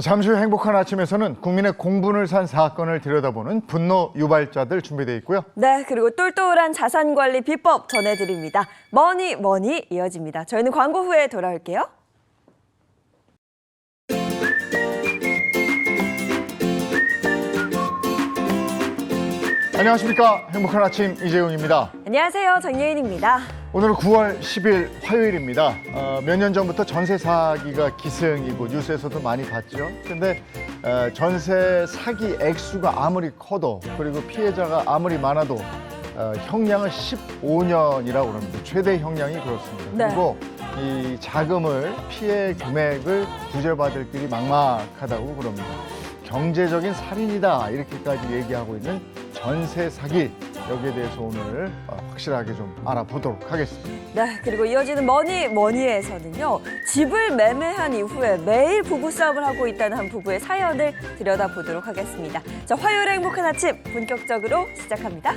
잠시 후 행복한 아침에서는 국민의 공분을 산 사건을 들여다보는 분노 유발자들 준비되어 있고요. 네, 그리고 똘똘한 자산 관리 비법 전해드립니다. 머니 이어집니다. 저희는 광고 후에 돌아올게요. 안녕하십니까. 행복한 아침 이재용입니다. 안녕하세요, 정예인입니다. 오늘은 9월 10일 화요일입니다. 몇 년 전부터 전세 사기가 기승이고 뉴스에서도 많이 봤죠. 근데 전세 사기 액수가 아무리 커도 그리고 피해자가 아무리 많아도 형량은 15년이라고 합니다. 최대 형량이 그렇습니다. 네. 그리고 이 자금을 피해 금액을 구제받을 길이 막막하다고 그럽니다. 경제적인 살인이다 이렇게까지 얘기하고 있는 전세 사기, 여기에 대해서 오늘 확실하게 좀 알아보도록 하겠습니다. 네, 그리고 이어지는 머니에서는요. 집을 매매한 이후에 매일 부부싸움을 하고 있다는 한 부부의 사연을 들여다보도록 하겠습니다. 자, 화요일의 행복한 아침 본격적으로 시작합니다.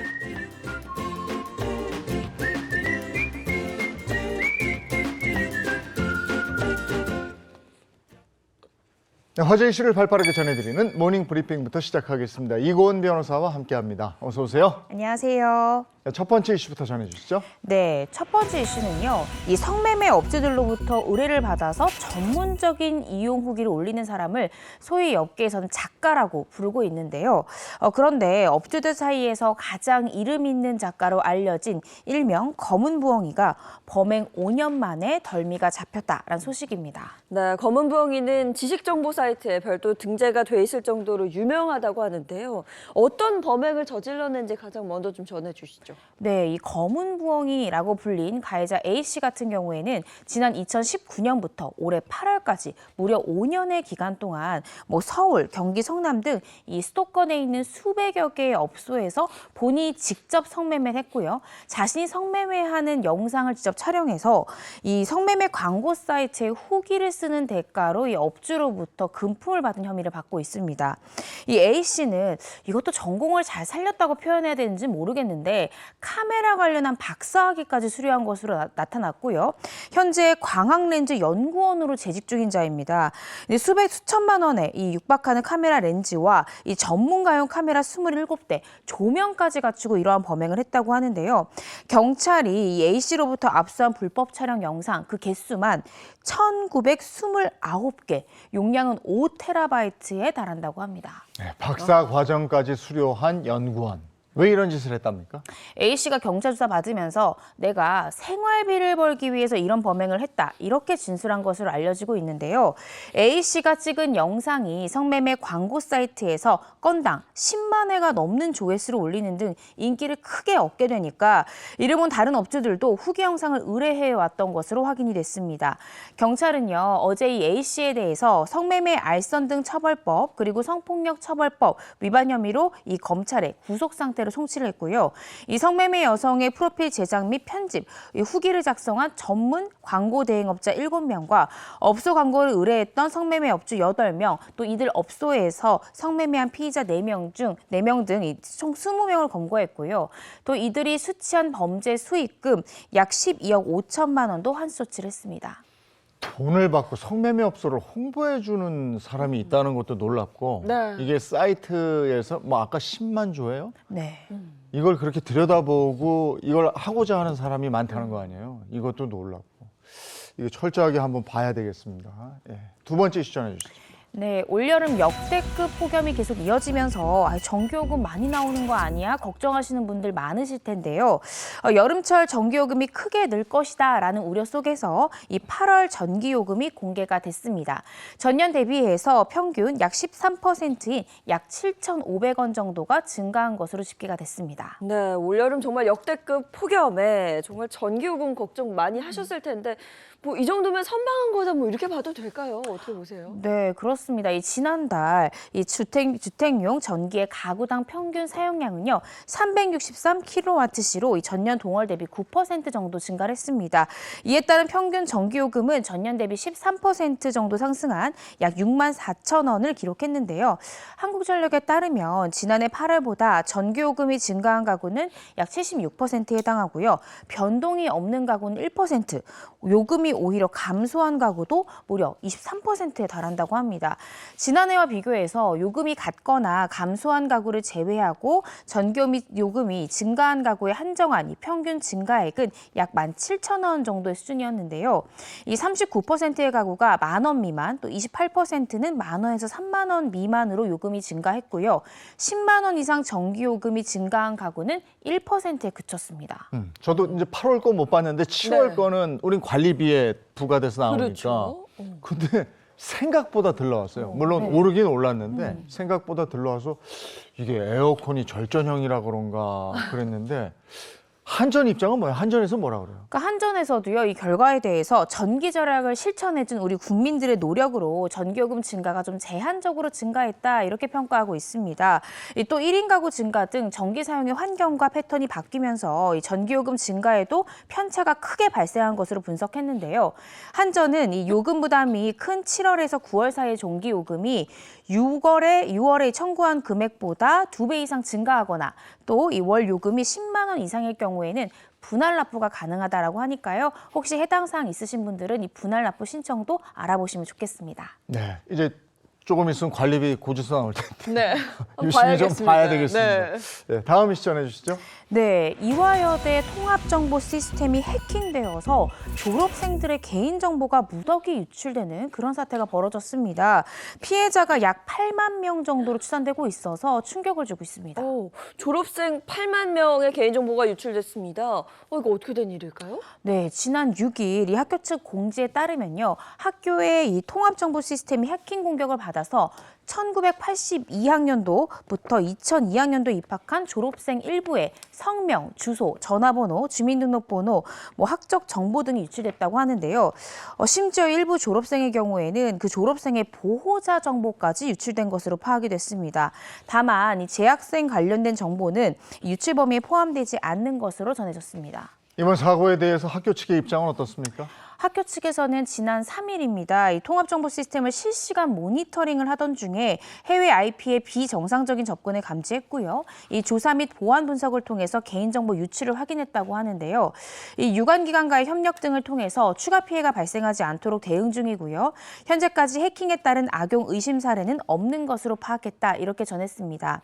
네, 화제 이슈를 발빠르게 전해드리는 모닝 브리핑부터 시작하겠습니다. 이고은 변호사와 함께합니다. 어서 오세요. 안녕하세요. 첫 번째 이슈부터 전해주시죠. 네, 첫 번째 이슈는요. 이 성매매 업체들로부터 의뢰를 받아서 전문적인 이용 후기를 올리는 사람을 소위 업계에서는 작가라고 부르고 있는데요. 그런데 업주들 사이에서 가장 이름 있는 작가로 알려진 일명 검은 부엉이가 범행 5년 만에 덜미가 잡혔다라는 소식입니다. 네, 검은 부엉이는 지식정보 사이트에 별도 등재가 돼 있을 정도로 유명하다고 하는데요. 어떤 범행을 저질렀는지 가장 먼저 좀 전해주시죠. 네, 이 검은 부엉이라고 불린 가해자 A씨 같은 경우에는 지난 2019년부터 올해 8월까지 무려 5년의 기간 동안 서울, 경기 성남 등 이 수도권에 있는 수백여 개의 업소에서 본인이 직접 성매매를 했고요. 자신이 성매매하는 영상을 직접 촬영해서 이 성매매 광고 사이트에 후기를 쓰는 대가로 이 업주로부터 금품을 받은 혐의를 받고 있습니다. 이 A씨는 이것도 전공을 잘 살렸다고 표현해야 되는지 모르겠는데 카메라 관련한 박사학위까지 수료한 것으로 나타났고요. 현재 광학렌즈 연구원으로 재직 중인 자입니다. 수백 수천만 원에 이 육박하는 카메라 렌즈와 이 전문가용 카메라 27대, 조명까지 갖추고 이러한 범행을 했다고 하는데요. 경찰이 이 A씨로부터 압수한 불법 촬영 영상 그 개수만 1929개, 용량은 5테라바이트에 달한다고 합니다. 네, 박사 과정까지 수료한 연구원. 왜 이런 짓을 했답니까? A씨가 경찰 조사 받으면서 내가 생활비를 벌기 위해서 이런 범행을 했다. 이렇게 진술한 것으로 알려지고 있는데요. A씨가 찍은 영상이 성매매 광고 사이트에서 건당 10만 회가 넘는 조회수를 올리는 등 인기를 크게 얻게 되니까 이를 본 다른 업주들도 후기 영상을 의뢰해왔던 것으로 확인이 됐습니다. 경찰은요, 어제 이 A씨에 대해서 성매매 알선 등 처벌법 그리고 성폭력 처벌법 위반 혐의로 이 검찰에 구속 상태로 송치를 했고요. 이 성매매 여성의 프로필 제작 및 편집, 후기를 작성한 전문 광고 대행업자 7명과 업소 광고를 의뢰했던 성매매 업주 8명, 또 이들 업소에서 성매매한 피의자 4명 등 총 20명을 검거했고요. 또 이들이 수취한 범죄 수익금 약 12억 5천만 원도 환수조치를 했습니다. 돈을 받고 성매매 업소를 홍보해주는 사람이 있다는 것도 놀랍고 네. 이게 사이트에서 아까 10만 조예요? 네. 이걸 그렇게 들여다보고 이걸 하고자 하는 사람이 많다는 거 아니에요? 이것도 놀랍고 이거 철저하게 한번 봐야 되겠습니다. 예. 두 번째 이슈 전해주시죠. 네, 올여름 역대급 폭염이 계속 이어지면서 전기요금 많이 나오는 거 아니야? 걱정하시는 분들 많으실 텐데요. 여름철 전기요금이 크게 늘 것이다라는 우려 속에서 이 8월 전기요금이 공개가 됐습니다. 전년 대비해서 평균 약 13%인 약 7,500원 정도가 증가한 것으로 집계가 됐습니다. 네, 올여름 정말 역대급 폭염에 정말 전기요금 걱정 많이 하셨을 텐데 이 정도면 선방한 거다 이렇게 봐도 될까요? 어떻게 보세요? 네, 그렇습니다. 이 지난달 이 주택용 전기의 가구당 평균 사용량은요 363kWh로 이 전년 동월 대비 9% 정도 증가를 했습니다. 이에 따른 평균 전기요금은 전년 대비 13% 정도 상승한 약 6만 4천 원을 기록했는데요. 한국전력에 따르면 지난해 8월보다 전기요금이 증가한 가구는 약 76%에 해당하고요. 변동이 없는 가구는 1%, 요금이 오히려 감소한 가구도 무려 23%에 달한다고 합니다. 있습니다. 지난해와 비교해서 요금이 같거나 감소한 가구를 제외하고 전기요 및 요금이 증가한 가구에 한정한 이 평균 증가액은 약 17,000원 정도의 수준이었는데요. 이 39%의 가구가 10,000원 미만, 또 28%는 10,000원에서 30,000원 미만으로 요금이 증가했고요. 10만 원 이상 전기요금이 증가한 가구는 1%에 그쳤습니다. 저도 이제 8월 거 못 봤는데 7월 네. 거는 우린 관리비에 부과돼서 나오니까. 그렇죠. 근데 생각보다 들러왔어요. 물론 오르긴 올랐는데 생각보다 들러와서 이게 에어컨이 절전형이라 그런가 그랬는데 한전 입장은 뭐예요? 한전에서 뭐라 그래요? 그러니까 한전에서도요, 이 결과에 대해서 전기 절약을 실천해준 우리 국민들의 노력으로 전기요금 증가가 좀 제한적으로 증가했다 이렇게 평가하고 있습니다. 또 1인 가구 증가 등 전기 사용의 환경과 패턴이 바뀌면서 이 전기요금 증가에도 편차가 크게 발생한 것으로 분석했는데요. 한전은 이 요금 부담이 큰 7월에서 9월 사이의 전기요금이 6월에 청구한 금액보다 2배 이상 증가하거나 또 이 월 요금이 10만 원 이상일 경우에는 분할 납부가 가능하다라고 하니까요. 혹시 해당 사항 있으신 분들은 이 분할 납부 신청도 알아보시면 좋겠습니다. 네, 이제 조금 있으면 관리비 고지서 나올 텐데 네. 유심히 좀 봐야 되겠습니다. 네. 네, 다음 이슈 전해주시죠. 네, 이화여대 통합정보 시스템이 해킹되어서 졸업생들의 개인정보가 무더기 유출되는 그런 사태가 벌어졌습니다. 피해자가 약 8만 명 정도로 추산되고 있어서 충격을 주고 있습니다. 졸업생 8만 명의 개인정보가 유출됐습니다. 이거 어떻게 된 일일까요? 네, 지난 6일 이 학교 측 공지에 따르면요. 학교의 이 통합정보 시스템이 해킹 공격을 받아서 1982학년도부터 2002학년도 입학한 졸업생 일부의 성명, 주소, 전화번호, 주민등록번호, 학적 정보 등이 유출됐다고 하는데요. 심지어 일부 졸업생의 경우에는 그 졸업생의 보호자 정보까지 유출된 것으로 파악이 됐습니다. 다만 이 재학생 관련된 정보는 유출 범위에 포함되지 않는 것으로 전해졌습니다. 이번 사고에 대해서 학교 측의 입장은 어떻습니까? 학교 측에서는 지난 3일입니다. 이 통합정보 시스템을 실시간 모니터링을 하던 중에 해외 IP의 비정상적인 접근을 감지했고요. 이 조사 및 보안 분석을 통해서 개인정보 유출을 확인했다고 하는데요. 이 유관기관과의 협력 등을 통해서 추가 피해가 발생하지 않도록 대응 중이고요. 현재까지 해킹에 따른 악용 의심 사례는 없는 것으로 파악했다 이렇게 전했습니다.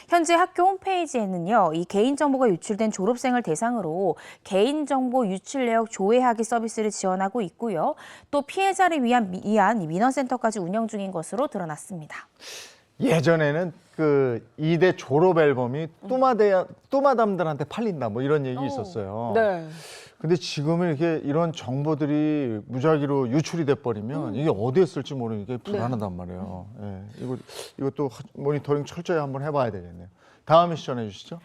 현재 학교 홈페이지에는요. 이 개인정보가 유출된 졸업생을 대상으로 개인정보 유출 내역 조회하기 서비스를 지원하고 있고요. 또 피해자를 위한 민원센터까지 운영 중인 것으로 드러났습니다. 예전에는 그 2대 졸업 앨범이 또마담들한테 팔린다 뭐 이런 얘기 있었어요. 네. 근데 지금은 이런 정보들이 무작위로 유출이 돼 버리면 이게 어디에 쓸지 모르니까 불안하단 말이에요. 예, 이것도 모니터링 철저히 한번 해봐야 되겠네요. 다음 이슈 전해주시죠.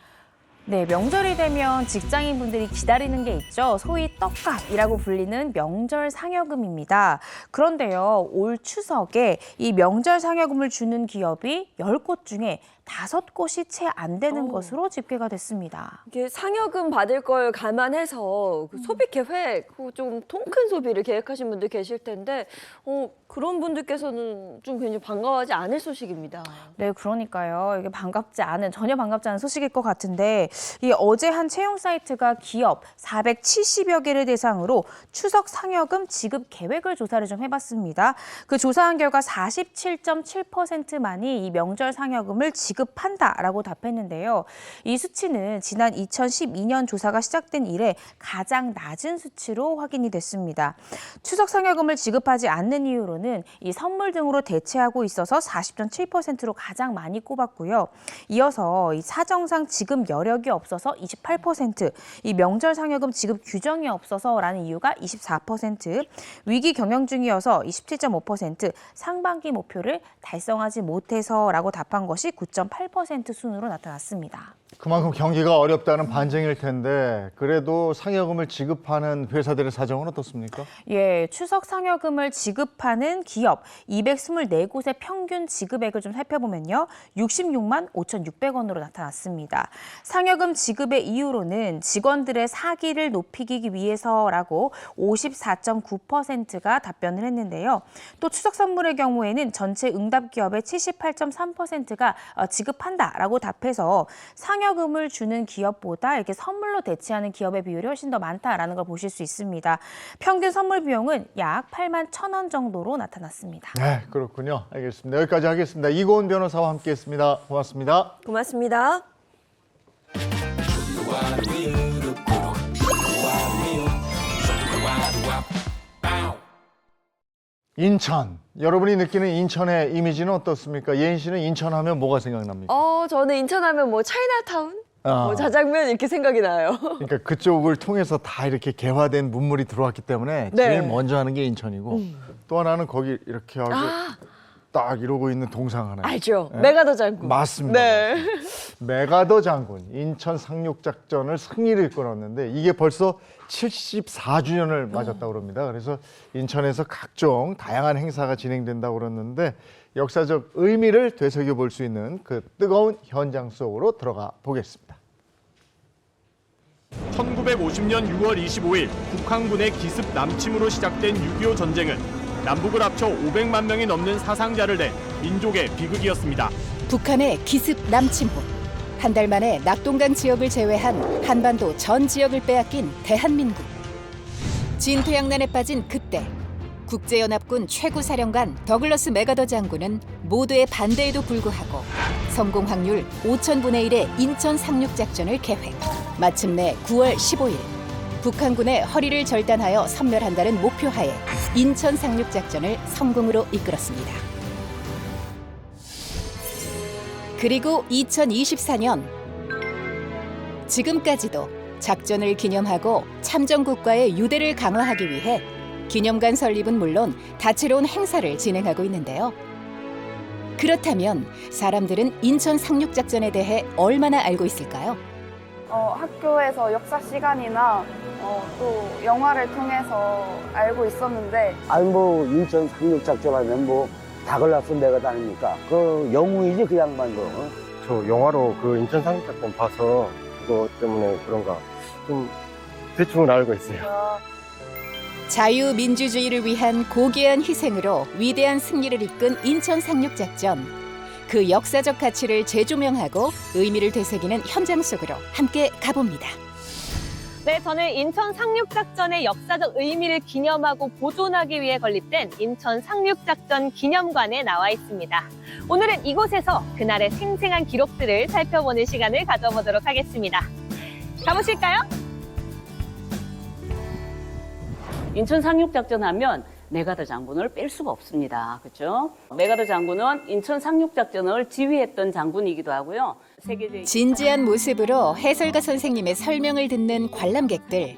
네, 명절이 되면 직장인분들이 기다리는 게 있죠. 소위 떡값이라고 불리는 명절 상여금입니다. 그런데요, 올 추석에 이 명절 상여금을 주는 기업이 10곳 중에 5곳이 채 안 되는 것으로 집계가 됐습니다. 이게 상여금 받을 걸 감안해서 그 소비 계획, 좀 통 큰 소비를 계획하신 분들 계실 텐데 그런 분들께서는 좀 굉장히 반가워하지 않을 소식입니다. 네, 그러니까요. 이게 전혀 반갑지 않은 소식일 것 같은데 이 어제 한 채용 사이트가 기업 470여 개를 대상으로 추석 상여금 지급 계획을 조사를 좀 해봤습니다. 그 조사한 결과 47.7%만이 이 명절 상여금을 지급한다라고 답했는데요. 이 수치는 지난 2012년 조사가 시작된 이래 가장 낮은 수치로 확인이 됐습니다. 추석 상여금을 지급하지 않는 이유로는 이 선물 등으로 대체하고 있어서 40.7%로 가장 많이 꼽았고요. 이어서 이 사정상 지급 여력이 없어서 28%, 이 명절 상여금 지급 규정이 없어서라는 이유가 24%, 위기 경영 중이어서 27.5%, 상반기 목표를 달성하지 못해서라고 답한 것이 9.8% 순으로 나타났습니다. 그만큼 경기가 어렵다는 반증일 텐데 그래도 상여금을 지급하는 회사들의 사정은 어떻습니까? 예, 추석 상여금을 지급하는 기업 224곳의 평균 지급액을 좀 살펴보면요. 66만 5,600원으로 나타났습니다. 상여금 지급의 이유로는 직원들의 사기를 높이기 위해서라고 54.9%가 답변을 했는데요. 또 추석 선물의 경우에는 전체 응답 기업의 78.3%가 지급한다라고 답해서 상여금 상여금을 주는 기업보다 이렇게 선물로 대체하는 기업의 비율이 훨씬 더 많다라는 걸 보실 수 있습니다. 평균 선물 비용은 약 81,000원 정도로 나타났습니다. 네, 그렇군요. 알겠습니다. 여기까지 하겠습니다. 이고은 변호사와 함께했습니다. 고맙습니다. 고맙습니다. 인천. 여러분이 느끼는 인천의 이미지는 어떻습니까? 예인 씨는 인천하면 뭐가 생각납니까? 저는 인천하면 뭐 차이나타운, 아. 뭐 자장면 이렇게 생각이 나요. 그러니까 그쪽을 통해서 다 이렇게 개화된 문물이 들어왔기 때문에 네. 제일 먼저 하는 게 인천이고 또 하나는 거기 이렇게 하고 딱 이러고 있는 동상 하나. 알죠? 네. 메가더 장군. 맞습니다. 네. 메가더 장군 인천 상륙작전을 승리를 이끌었는데 이게 벌써 74주년을 맞았다고 그럽니다. 그래서 인천에서 각종 다양한 행사가 진행된다고 그러는데 역사적 의미를 되새겨 볼 수 있는 그 뜨거운 현장 속으로 들어가 보겠습니다. 1950년 6월 25일 북한군의 기습 남침으로 시작된 6.25 전쟁은 남북을 합쳐 500만 명이 넘는 사상자를 낸 민족의 비극이었습니다. 북한의 기습 남침 후 한 달 만에 낙동강 지역을 제외한 한반도 전 지역을 빼앗긴 대한민국. 진퇴양난에 빠진 그때 국제연합군 최고사령관 더글러스 메가더 장군은 모두의 반대에도 불구하고 성공 확률 5,000분의 1의 인천 상륙작전을 계획. 마침내 9월 15일 북한군의 허리를 절단하여 섬멸한다는 목표하에 인천 상륙작전을 성공으로 이끌었습니다. 그리고 2024년 지금까지도 작전을 기념하고 참전국가의 유대를 강화하기 위해 기념관 설립은 물론 다채로운 행사를 진행하고 있는데요. 그렇다면 사람들은 인천 상륙작전에 대해 얼마나 알고 있을까요? 학교에서 역사 시간이나 또 영화를 통해서 알고 있었는데 아니 뭐 인천 상륙작전 하면 뭐 다글라스 메가더 아닙니까? 그 영웅이지 그 양반도. 저 영화로 그 인천 상륙작전 봐서 그거 때문에 그런가 좀 대충은 알고 있어요. 자유민주주의를 위한 고귀한 희생으로 위대한 승리를 이끈 인천 상륙작전. 그 역사적 가치를 재조명하고 의미를 되새기는 현장 속으로 함께 가봅니다. 네, 저는 인천 상륙작전의 역사적 의미를 기념하고 보존하기 위해 건립된 인천 상륙작전 기념관에 나와 있습니다. 오늘은 이곳에서 그날의 생생한 기록들을 살펴보는 시간을 가져보도록 하겠습니다. 가보실까요? 인천 상륙작전 하면 메가더 장군을 뺄 수가 없습니다. 그렇죠? 메가더 장군은 인천 상륙작전을 지휘했던 장군이기도 하고요. 세계적인 진지한 모습으로 해설가 선생님의 설명을 듣는 관람객들.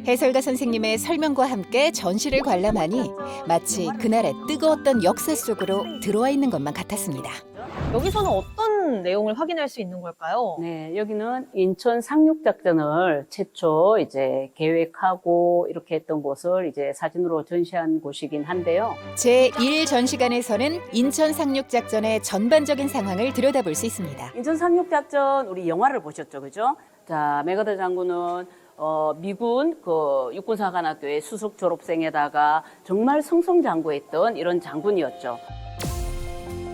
해설가 선생님의 설명과 함께 전시를 관람하니 마치 그날의 뜨거웠던 역사 속으로 들어와 있는 것만 같았습니다. 여기서는 어떤 내용을 확인할 수 있는 걸까요? 네, 여기는 인천 상륙작전을 최초 이제 계획하고 이렇게 했던 곳을 이제 사진으로 전시한 곳이긴 한데요. 제1 전시관에서는 인천 상륙작전의 전반적인 상황을 들여다볼 수 있습니다. 인천 상륙작전 우리 영화를 보셨죠, 그죠? 자, 메가더 장군은 미군 그 육군사관학교의 수석 졸업생에다가 정말 승승장구했던 이런 장군이었죠.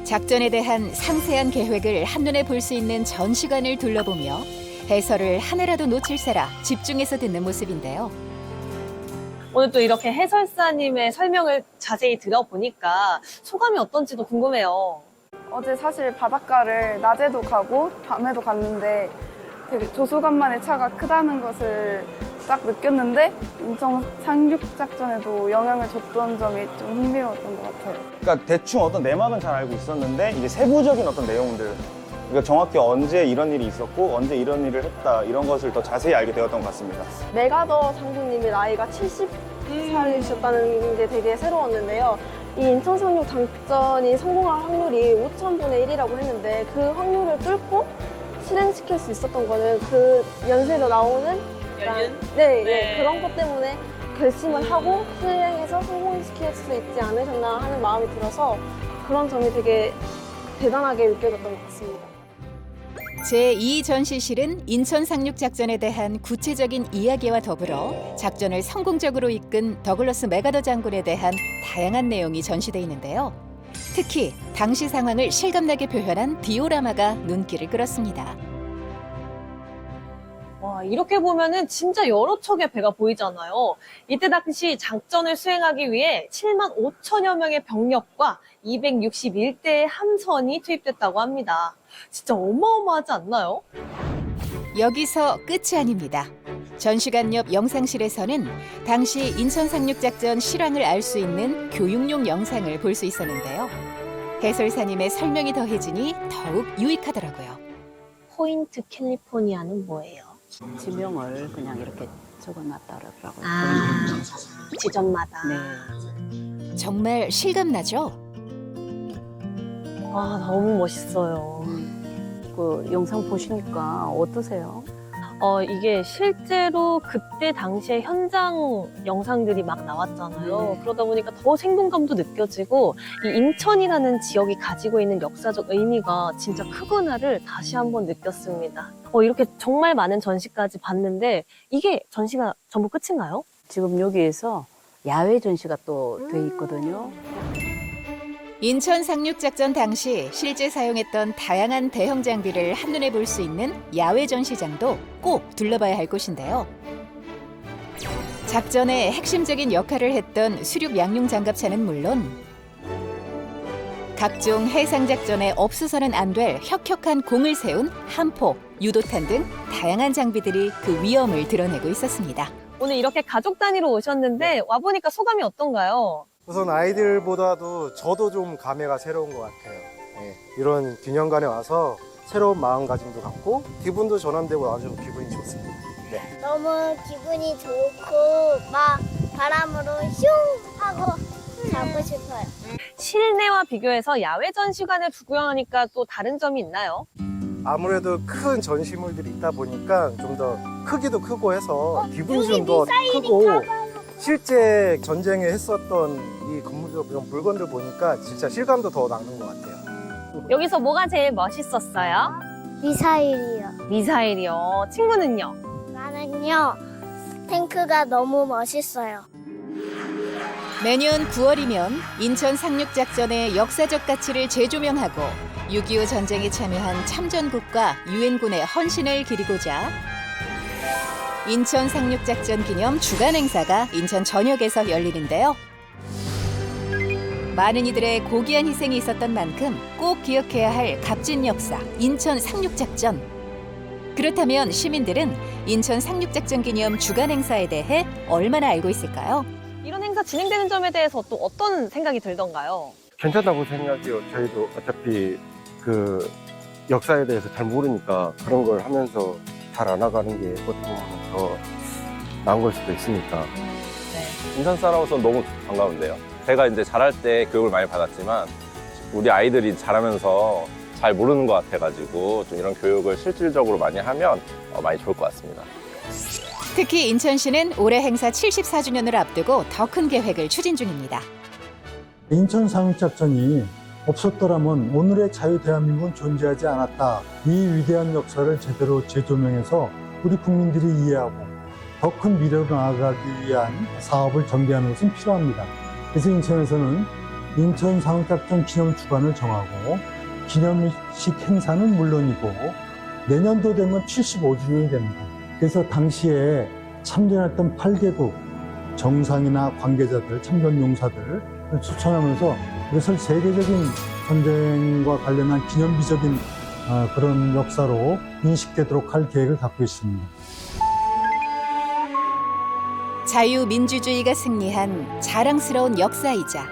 작전에 대한 상세한 계획을 한눈에 볼 수 있는 전시관을 둘러보며 해설을 하나라도 놓칠세라 집중해서 듣는 모습인데요. 오늘 또 이렇게 해설사님의 설명을 자세히 들어보니까 소감이 어떤지도 궁금해요. 어제 사실 바닷가를 낮에도 가고 밤에도 갔는데 되게 조수간만의 차가 크다는 것을 딱 느꼈는데 인천 상륙작전에도 영향을 줬던 점이 좀 흥미로웠던 것 같아요. 그러니까 대충 어떤 내막은 잘 알고 있었는데 이제 세부적인 어떤 내용들, 그러니까 정확히 언제 이런 일이 있었고 언제 이런 일을 했다 이런 것을 더 자세히 알게 되었던 것 같습니다. 메가더 장군님이 나이가 70살이셨다는 게 되게 새로웠는데요. 이 인천 상륙 작전이 성공할 확률이 5,000분의 1이라고 했는데 그 확률을 뚫고 실행시킬 수 있었던 거는 그 연세로 나오는 네, 그런 것 때문에 결심을 하고 실행해서 성공시킬 수 있지 않으셨나 하는 마음이 들어서 그런 점이 되게 대단하게 느껴졌던 것 같습니다. 제2 전시실은 인천 상륙작전에 대한 구체적인 이야기와 더불어 작전을 성공적으로 이끈 더글러스 메가더 장군에 대한 다양한 내용이 전시되어 있는데요. 특히 당시 상황을 실감나게 표현한 디오라마가 눈길을 끌었습니다. 와, 이렇게 보면은 진짜 여러 척의 배가 보이잖아요. 이때 당시 작전을 수행하기 위해 7만 5천여 명의 병력과 261대의 함선이 투입됐다고 합니다. 진짜 어마어마하지 않나요? 여기서 끝이 아닙니다. 전시관 옆 영상실에서는 당시 인천 상륙작전 실황을 알 수 있는 교육용 영상을 볼 수 있었는데요. 해설사님의 설명이 더해지니 더욱 유익하더라고요. 포인트 캘리포니아는 뭐예요? 지명을 그냥 이렇게 적어놨다 그러더라고요. 지점마다. 네. 정말 실감나죠? 아, 너무 멋있어요. 그 영상 보시니까 어떠세요? 이게 실제로 그때 당시에 현장 영상들이 막 나왔잖아요. 그러다 보니까 더 생동감도 느껴지고 이 인천이라는 지역이 가지고 있는 역사적 의미가 진짜 크구나를 다시 한번 느꼈습니다. 이렇게 정말 많은 전시까지 봤는데 이게 전시가 전부 끝인가요? 지금 여기에서 야외 전시가 또 돼 있거든요. 인천 상륙작전 당시 실제 사용했던 다양한 대형 장비를 한눈에 볼 수 있는 야외 전시장도 꼭 둘러봐야 할 곳인데요. 작전의 핵심적인 역할을 했던 수륙 양용 장갑차는 물론 각종 해상 작전에 없어서는 안 될 혁혁한 공을 세운 함포, 유도탄 등 다양한 장비들이 그 위엄을 드러내고 있었습니다. 오늘 이렇게 가족 단위로 오셨는데 와보니까 소감이 어떤가요? 우선 아이들보다도 저도 좀 감회가 새로운 것 같아요. 예, 이런 기념관에 와서 새로운 마음가짐도 갖고 기분도 전환되고 아주 기분이 좋습니다. 네. 너무 기분이 좋고 막 바람으로 슝 하고 자고 싶어요. 실내와 비교해서 야외 전시관을 구경하니까 또 다른 점이 있나요? 아무래도 큰 전시물들이 있다 보니까 좀 더 크기도 크고 해서 기분이 좀 더 크고 실제 전쟁에 했었던 이 건물들, 이런 물건들 보니까 진짜 실감도 더 나는 것 같아요. 여기서 뭐가 제일 멋있었어요? 미사일이요. 미사일이요. 친구는요? 나는요. 탱크가 너무 멋있어요. 매년 9월이면 인천 상륙작전의 역사적 가치를 재조명하고 6.25 전쟁에 참여한 참전국과 유엔군의 헌신을 기리고자 인천 상륙작전 기념 주간 행사가 인천 전역에서 열리는데요. 많은 이들의 고귀한 희생이 있었던 만큼 꼭 기억해야 할 값진 역사, 인천 상륙작전. 그렇다면 시민들은 인천 상륙작전 기념 주간 행사에 대해 얼마나 알고 있을까요? 이런 행사 진행되는 점에 대해서 또 어떤 생각이 들던가요? 괜찮다고 생각해요. 저희도 어차피 그 역사에 대해서 잘 모르니까 그런 걸 하면서 잘 알아가는 게 어떻게 보면 더 나은 걸 수도 있으니까. 인천 사람으로서 너무 반가운데요. 제가 이제 자랄 때 교육을 많이 받았지만 우리 아이들이 자라면서 잘 모르는 것 같아가지고 좀 이런 교육을 실질적으로 많이 하면 많이 좋을 것 같습니다. 특히 인천시는 올해 행사 74주년을 앞두고 더 큰 계획을 추진 중입니다. 인천 상륙작전이 없었더라면 오늘의 자유 대한민국은 존재하지 않았다. 이 위대한 역사를 제대로 재조명해서 우리 국민들이 이해하고 더 큰 미래로 나아가기 위한 사업을 전개하는 것은 필요합니다. 그래서 인천에서는 인천 상륙작전 기념 주간을 정하고 기념식 행사는 물론이고 내년도 되면 75주년이 됩니다. 그래서 당시에 참전했던 8개국 정상이나 관계자들, 참전 용사들을 추천하면서 이것을 세계적인 전쟁과 관련한 기념비적인 그런 역사로 인식되도록 할 계획을 갖고 있습니다. 자유민주주의가 승리한 자랑스러운 역사이자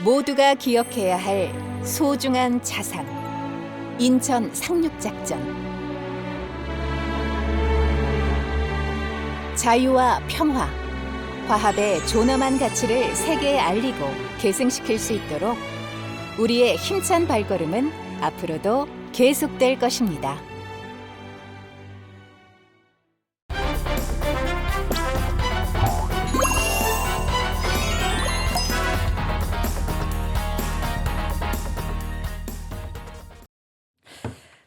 모두가 기억해야 할 소중한 자산, 인천 상륙작전. 자유와 평화, 화합의 존엄한 가치를 세계에 알리고 계승시킬 수 있도록 우리의 힘찬 발걸음은 앞으로도 계속될 것입니다.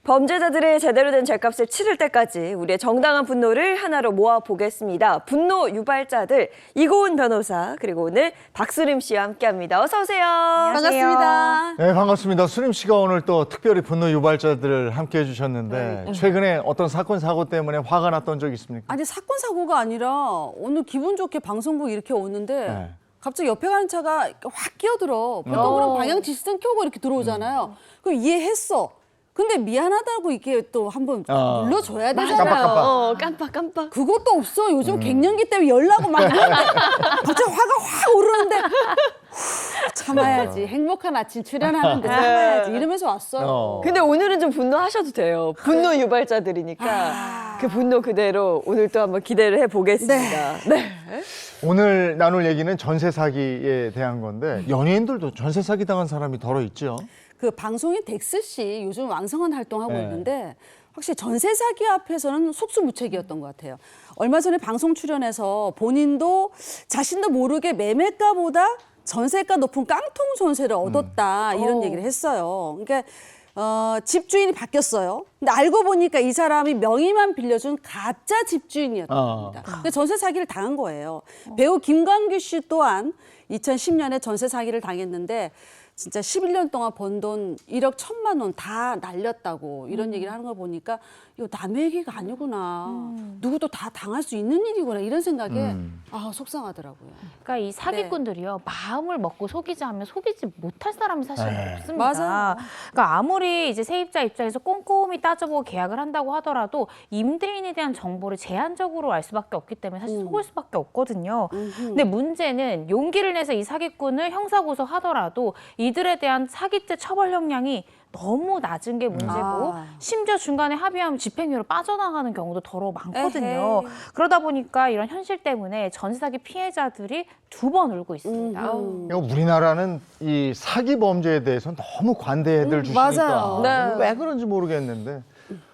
범죄자들의 제대로 된 죄값을 치를 때까지 우리의 정당한 분노를 하나로 모아보겠습니다. 분노 유발자들 이고은 변호사 그리고 오늘 박수림 씨와 함께합니다. 어서 오세요. 반갑습니다. 네, 반갑습니다. 수림 씨가 오늘 또 특별히 분노 유발자들을 함께 해주셨는데 최근에 어떤 사건 사고 때문에 화가 났던 적 있습니까? 아니 사건 사고가 아니라 오늘 기분 좋게 방송국 이렇게 오는데 갑자기 옆에 가는 차가 확 끼어들어. 보통 그럼 방향 시스템 켜고 이렇게 들어오잖아요. 그럼 이해했어. 근데 미안하다고 이렇게 또 한번 눌러줘야 되잖아요. 깜빡. 그것도 없어. 요즘 갱년기 때문에 열나고 막 갑자기 화가 확 오르는데 참아야지. 행복한 아침 출연하는데 참아야지. 이러면서 왔어요. 근데 오늘은 좀 분노하셔도 돼요. 분노 유발자들이니까 그 분노 그대로 오늘 또 한번 기대를 해보겠습니다. 네. 오늘 나눌 얘기는 전세 사기에 대한 건데 연예인들도 전세 사기 당한 사람이 덜어 있죠. 그 방송인 덱스 씨 요즘 왕성한 활동하고 있는데 확실히 전세 사기 앞에서는 속수무책이었던 것 같아요. 얼마 전에 방송 출연해서 본인도 자신도 모르게 매매가보다 전세가 높은 깡통 전세를 얻었다 이런 얘기를 했어요. 그러니까 집주인이 바뀌었어요. 근데 알고 보니까 이 사람이 명의만 빌려준 가짜 집주인이었던 겁니다. 근데 전세 사기를 당한 거예요. 배우 김광규 씨 또한 2010년에 전세 사기를 당했는데 진짜 11년 동안 번 돈 1억 1,000만 원 다 날렸다고 이런 얘기를 하는 걸 보니까 이거 남의 얘기가 아니구나. 누구도 다 당할 수 있는 일이구나 이런 생각에 속상하더라고요. 그러니까 이 사기꾼들이요. 마음을 먹고 속이자 하면 속이지 못할 사람이 사실 없습니다. 맞아요. 그러니까 아무리 이제 세입자 입장에서 꼼꼼히 따져보고 계약을 한다고 하더라도 임대인에 대한 정보를 제한적으로 알 수밖에 없기 때문에 사실 속을 수밖에 없거든요. 근데 문제는 용기를 내서 이 사기꾼을 형사고소하더라도 이들에 대한 사기죄 처벌 형량이 너무 낮은 게 문제고 심지어 중간에 합의하면 집행유예로 빠져나가는 경우도 더러 많거든요. 그러다 보니까 이런 현실 때문에 전세 사기 피해자들이 2번 울고 있습니다. 우리나라는 이 사기 범죄에 대해서 너무 관대해들 주시니까 왜 그런지 모르겠는데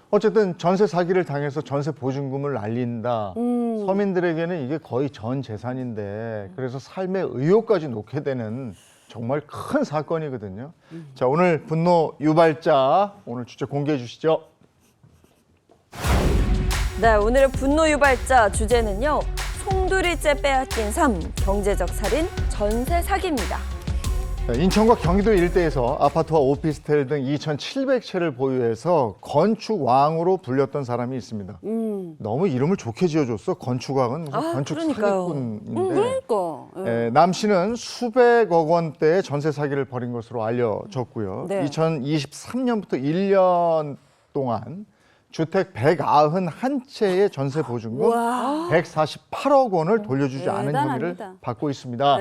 어쨌든 전세 사기를 당해서 전세 보증금을 날린다. 서민들에게는 이게 거의 전 재산인데 그래서 삶의 의욕까지 놓게 되는 정말 큰 사건이거든요. 자, 오늘 분노 유발자 오늘 주제 공개해 주시죠. 네, 오늘의 분노 유발자 주제는요. 송두리째 빼앗긴 삶, 경제적 살인, 전세 사기입니다. 인천과 경기도 일대에서 아파트와 오피스텔 등 2,700채를 보유해서 건축왕으로 불렸던 사람이 있습니다. 너무 이름을 좋게 지어줬어. 건축왕은 무슨 건축 사기꾼인데. 남 씨는 수백억 원대의 전세 사기를 벌인 것으로 알려졌고요. 2023년부터 1년 동안 주택 191채의 전세 보증금 148억 원을 돌려주지 않은 혐의를 받고 있습니다.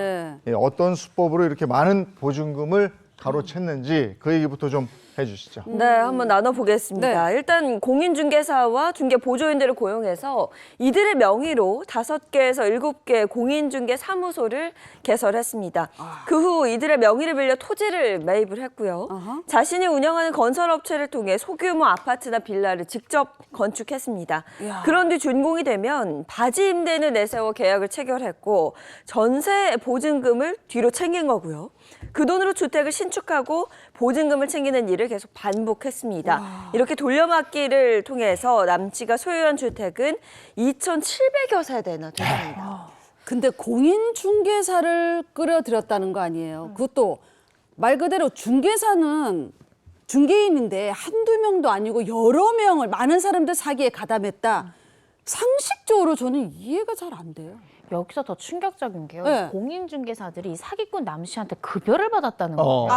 어떤 수법으로 이렇게 많은 보증금을 가로챘는지 그 얘기부터 좀 해주시죠. 네, 한번 나눠보겠습니다. 일단 공인중개사와 중개보조인들을 고용해서 이들의 명의로 5개에서 7개 공인중개 사무소를 개설했습니다. 그 후 이들의 명의를 빌려 토지를 매입을 했고요. 자신이 운영하는 건설업체를 통해 소규모 아파트나 빌라를 직접 건축했습니다. 그런 뒤 준공이 되면 바지 임대인을 내세워 계약을 체결했고 전세 보증금을 뒤로 챙긴 거고요. 그 돈으로 주택을 신축하고 보증금을 챙기는 일을 계속 반복했습니다. 이렇게 돌려막기를 통해서 남씨가 소유한 주택은 2,700여 세대나 됐습니다. 근데 공인중개사를 끌어들였다는 거 아니에요. 그것도 말 그대로 중개사는 중개인인데 한두 명도 아니고 여러 명을 많은 사람들 사기에 가담했다. 상식적으로 저는 이해가 잘 안 돼요. 여기서 더 충격적인 게요. 공인중개사들이 이 사기꾼 남 씨한테 급여를 받았다는 거예요.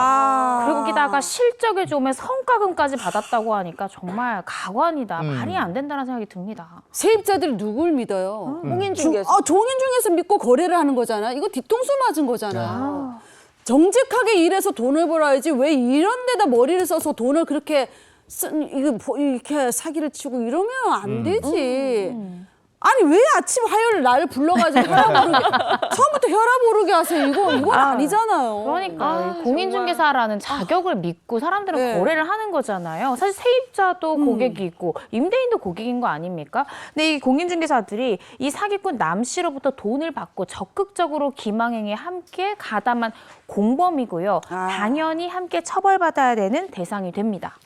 거기다가 실적에 좋으면 성과금까지 받았다고 하니까 정말 가관이다. 말이 안 된다는 생각이 듭니다. 세입자들이 누굴 믿어요? 공인중개사. 공인중개사 믿고 거래를 하는 거잖아. 이거 뒤통수 맞은 거잖아. 정직하게 일해서 돈을 벌어야지 왜 이런 데다 머리를 써서 돈을 그렇게 이렇게 사기를 치고 이러면 안 되지. 아니 왜 아침 화요일 날 불러가지고 혈압 오르게 처음부터 혈압 오르게 하세요. 이건 아니잖아요. 그러니까 공인중개사라는 자격을 믿고 사람들은 거래를 하는 거잖아요. 사실 세입자도 고객이고 임대인도 고객인 거 아닙니까? 근데 이 공인중개사들이 이 사기꾼 남 씨로부터 돈을 받고 적극적으로 기망행위에 함께 가담한 공범이고요. 당연히 함께 처벌받아야 되는 대상이 됩니다.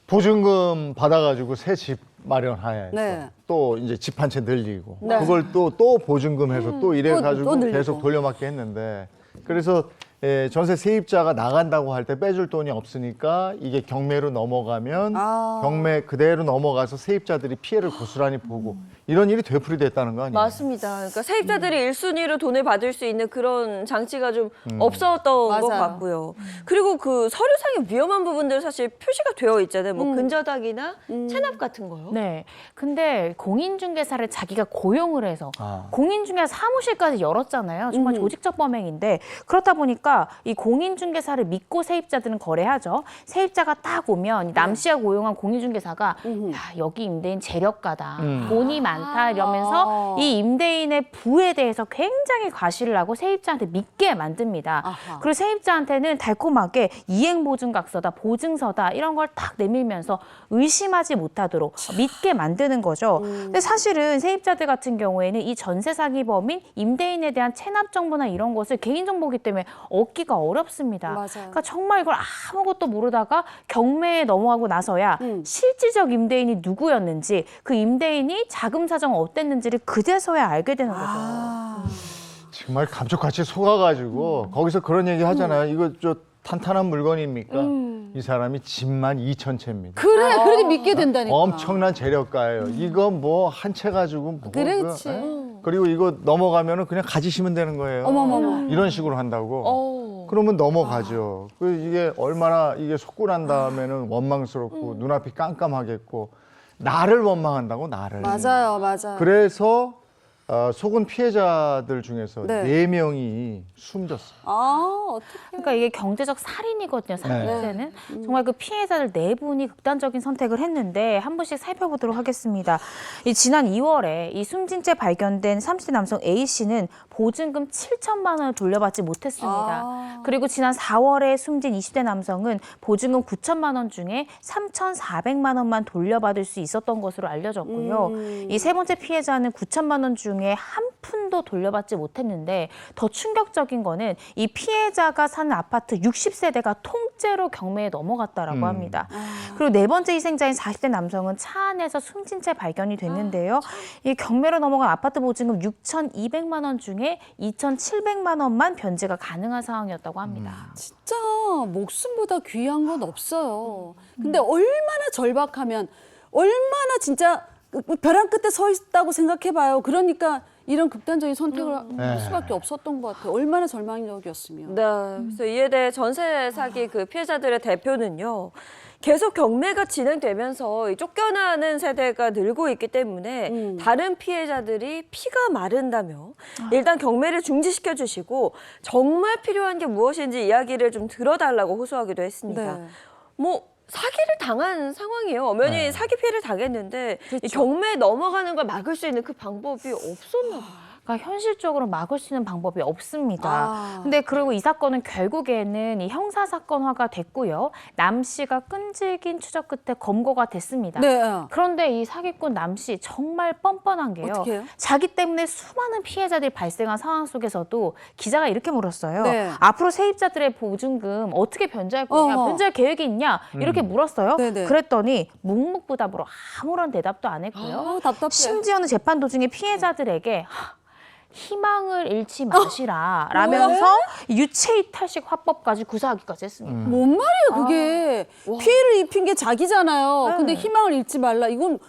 보증금 받아가지고 새 집 마련하여서 네. 또 이제 집 한 채 늘리고 네. 그걸 또 보증금해서 또 이래가지고 또 늘리고. 계속 돌려막기 했는데 그래서 전세 세입자가 나간다고 할 때 빼줄 돈이 없으니까 이게 경매로 넘어가면 경매 그대로 넘어가서 세입자들이 피해를 고스란히 보고 이런 일이 되풀이됐다는 거 아니에요? 맞습니다. 그러니까 세입자들이 1순위로 돈을 받을 수 있는 그런 장치가 좀 없었던 것 맞아요. 같고요. 그리고 그 서류상의 위험한 부분들 사실 표시가 되어 있잖아요. 뭐 근저당이나 체납 같은 거요. 네. 근데 공인중개사를 자기가 고용을 해서 공인중개사 사무실까지 열었잖아요. 정말 조직적 범행인데 그렇다 보니까 이 공인중개사를 믿고 세입자들은 거래하죠. 세입자가 딱 오면 이 남 씨가 고용한 공인중개사가 야, 여기 임대인 재력가다. 돈이 많다 이러면서 이 임대인의 부에 대해서 굉장히 과시를 하고 세입자한테 믿게 만듭니다. 그리고 세입자한테는 달콤하게 이행보증각서다, 보증서다 이런 걸 딱 내밀면서 의심하지 못하도록 믿게 만드는 거죠. 근데 사실은 세입자들 같은 경우에는 이 전세 사기 범인 임대인에 대한 체납 정보나 이런 것을 개인정보기 때문에 얻기가 어렵습니다. 맞아요. 그러니까 정말 이걸 아무것도 모르다가 경매에 넘어가고 나서야 실질적 임대인이 누구였는지 그 임대인이 자금 사정 어땠는지를 그제서야 알게 되는 거죠. 정말 감쪽같이 속아가지고 거기서 그런 얘기 하잖아요. 이거 저 탄탄한 물건입니까? 이 사람이 집만 2,000채입니다. 그래, 그렇게 믿게 된다니까. 엄청난 재력가예요. 이거 뭐 한 채 가지고 뭐 그렇지. 그리고 이거 넘어가면은 그냥 가지시면 되는 거예요. 어머머머. 이런 식으로 한다고. 그러면 넘어가죠. 이게 얼마나 이게 속고 난 다음에는 원망스럽고 눈앞이 깜깜하겠고 나를 원망한다고 나를. 맞아요, 맞아요. 그래서 속은 피해자들 중에서 네. 4명이 숨졌어요. 어떻게? 그러니까 이게 경제적 살인이거든요. 사실은 정말 그 피해자들 4분이 극단적인 선택을 했는데 한 분씩 살펴보도록 하겠습니다. 이 지난 2월에 이 숨진 채 발견된 30대 남성 A 씨는 보증금 7천만 원을 돌려받지 못했습니다. 그리고 지난 4월에 숨진 20대 남성은 보증금 9천만 원 중에 3,400만 원만 돌려받을 수 있었던 것으로 알려졌고요. 이 세 번째 피해자는 9천만 원 중에 한 푼도 돌려받지 못했는데 더 충격적인 거는 이 피해자가 사는 아파트 60세대가 통째로 경매에 넘어갔다라고 합니다. 그리고 네 번째 희생자인 40대 남성은 차 안에서 숨진 채 발견이 됐는데요. 이 경매로 넘어간 아파트 보증금 6,200만 원 중에 2,700만 원만 변제가 가능한 상황이었다고 합니다. 진짜 목숨보다 귀한 건 없어요. 근데 얼마나 절박하면 얼마나 진짜 벼랑 끝에 서 있다고 생각해봐요. 그러니까 이런 극단적인 선택을 할 수밖에 없었던 것 같아요. 얼마나 절망적이었으면. 네. 그래서 이에 대해 전세 사기 그 피해자들의 대표는요. 계속 경매가 진행되면서 이 쫓겨나는 세대가 늘고 있기 때문에 다른 피해자들이 피가 마른다며 일단 경매를 중지시켜 주시고 정말 필요한 게 무엇인지 이야기를 좀 들어달라고 호소하기도 했습니다. 네. 뭐 사기를 당한 상황이에요. 엄연히 사기 피해를 당했는데 이 경매에 넘어가는 걸 막을 수 있는 그 방법이 없었나 봐요. 그러니까 현실적으로 막을 수 있는 방법이 없습니다. 근데 그리고 이 사건은 결국에는 이 형사 사건화가 됐고요. 남 씨가 끈질긴 추적 끝에 검거가 됐습니다. 네. 그런데 이 사기꾼 남 씨 정말 뻔뻔한 게요. 어떻게 해요? 자기 때문에 수많은 피해자들이 발생한 상황 속에서도 기자가 이렇게 물었어요. 네. 앞으로 세입자들의 보증금 어떻게 변제할 거냐, 변제할 계획이 있냐 이렇게 물었어요. 네네. 그랬더니 묵묵부답으로 아무런 대답도 안 했고요. 답답해. 심지어는 재판 도중에 피해자들에게 희망을 잃지 마시라 라면서 유체이탈식 화법까지 구사하기까지 했습니다. 뭔 말이에요 그게. 피해를 입힌 게 자기잖아요. 근데 희망을 잃지 말라. 이건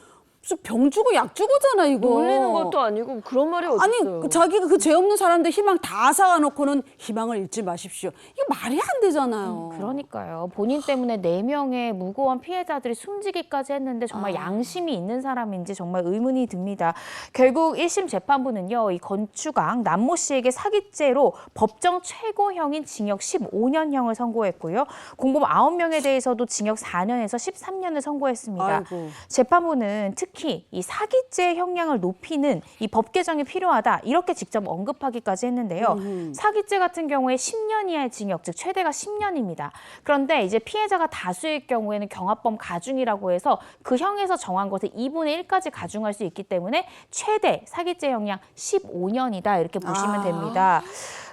무슨 병 주고 약 주고잖아 이거. 놀리는 것도 아니고 그런 말이 어딨어요. 아니 자기가 그 죄 없는 사람들 희망 다 사가놓고는 희망을 잃지 마십시오. 이게 말이 안 되잖아요. 그러니까요. 본인 때문에 4명의 무고한 피해자들이 숨지기까지 했는데 정말 양심이 있는 사람인지 정말 의문이 듭니다. 결국 1심 재판부는요. 이 건축왕 남모 씨에게 사기죄로 법정 최고형인 징역 15년형을 선고했고요. 공범 9명에 대해서도 징역 4년에서 13년을 선고했습니다. 아이고. 재판부는 특히 이 사기죄 형량을 높이는 이 법 개정이 필요하다 이렇게 직접 언급하기까지 했는데요. 사기죄 같은 경우에 10년 이하의 징역, 즉 최대가 10년입니다. 그런데 이제 피해자가 다수일 경우에는 경합범 가중이라고 해서 그 형에서 정한 것을 2분의 1까지 가중할 수 있기 때문에 최대 사기죄 형량 15년이다 이렇게 보시면 됩니다.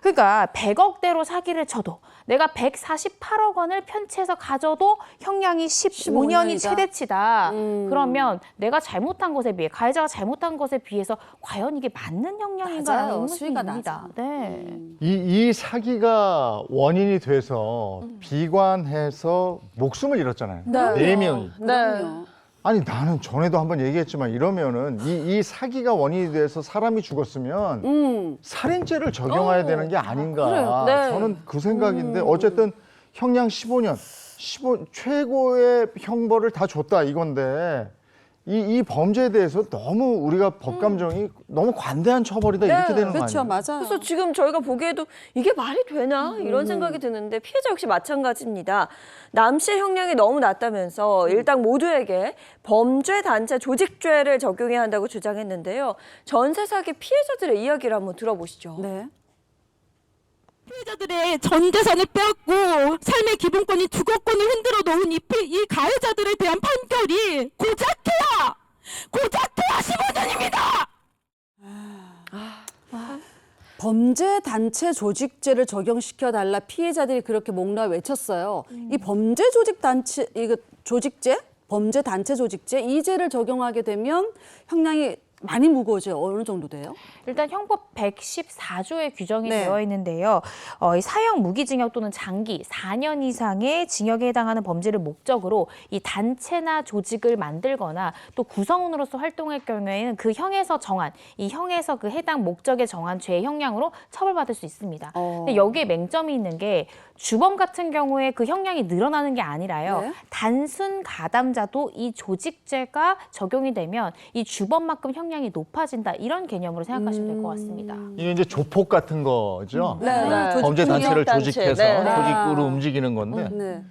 그러니까 100억대로 사기를 쳐도 내가 148억 원을 편취해서 가져도 형량이 15년이 15년이다. 최대치다. 그러면 내가 잘못한 것에 비해, 가해자가 잘못한 것에 비해서 과연 이게 맞는 형량인가라는 맞아요. 의문이 수위가 듭니다. 네. 이 사기가 원인이 돼서 비관해서 목숨을 잃었잖아요. 네 명이. 그럼요. 아니 나는 전에도 한번 얘기했지만 이러면은 이 사기가 원인이 돼서 사람이 죽었으면 살인죄를 적용해야 되는 게 아닌가. 그래요. 네. 저는 그 생각인데 어쨌든 형량 15년, 최고의 형벌을 다 줬다 이건데 이 범죄에 대해서 너무 우리가 법감정이 너무 관대한 처벌이다 이렇게 되는 거 그렇죠, 아니에요? 맞아요. 그래서 지금 저희가 보기에도 이게 말이 되나 이런 생각이 드는데 피해자 역시 마찬가지입니다. 남 씨의 형량이 너무 낮다면서 일단 모두에게 범죄 단체 조직죄를 적용해야 한다고 주장했는데요. 전세 사기 피해자들의 이야기를 한번 들어보시죠. 네. 피해자들의 전 재산을 빼앗고 삶의 기본권인 주거권을 흔들어 놓은 이 가해자들에 대한 판결이 고작해야 15년입니다. 범죄 단체 조직죄를 적용시켜 달라 피해자들이 그렇게 목놓아 외쳤어요. 이 범죄 조직 단체 이거 조직죄, 범죄 단체 조직죄 이 죄를 적용하게 되면 형량이 많이 무거워져요. 어느 정도 돼요? 일단 형법 114조에 규정이 네. 되어 있는데요. 이 사형 무기징역 또는 장기 4년 이상의 징역에 해당하는 범죄를 목적으로 이 단체나 조직을 만들거나 또 구성원으로서 활동할 경우에는 그 형에서 정한 이 형에서 그 해당 목적에 정한 죄의 형량으로 처벌받을 수 있습니다. 근데 여기에 맹점이 있는 게 주범 같은 경우에 그 형량이 늘어나는 게 아니라요. 네. 단순 가담자도 이 조직죄가 적용이 되면 이 주범만큼 형량이 높아진다. 이런 개념으로 생각하시면 될 것 같습니다. 이게 이제 조폭 같은 거죠. 네. 범죄 단체를 단체. 조직해서 네. 조직으로 움직이는 건데 네.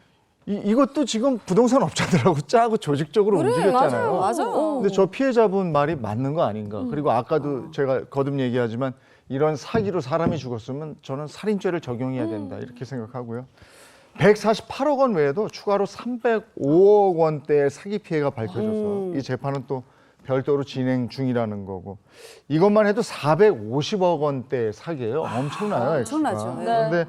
이것도 지금 부동산 업자들하고 짜고 조직적으로 움직였잖아요. 맞아요. 근데 저 피해자분 말이 맞는 거 아닌가. 그리고 아까도 제가 거듭 얘기하지만 이런 사기로 사람이 죽었으면 저는 살인죄를 적용해야 된다 이렇게 생각하고요. 148억 원 외에도 추가로 305억 원대의 사기 피해가 밝혀져서 이 재판은 또 별도로 진행 중이라는 거고 이것만 해도 450억 원대의 사기예요. 엄청나요. 엄청나죠. 액수가. 네. 그런데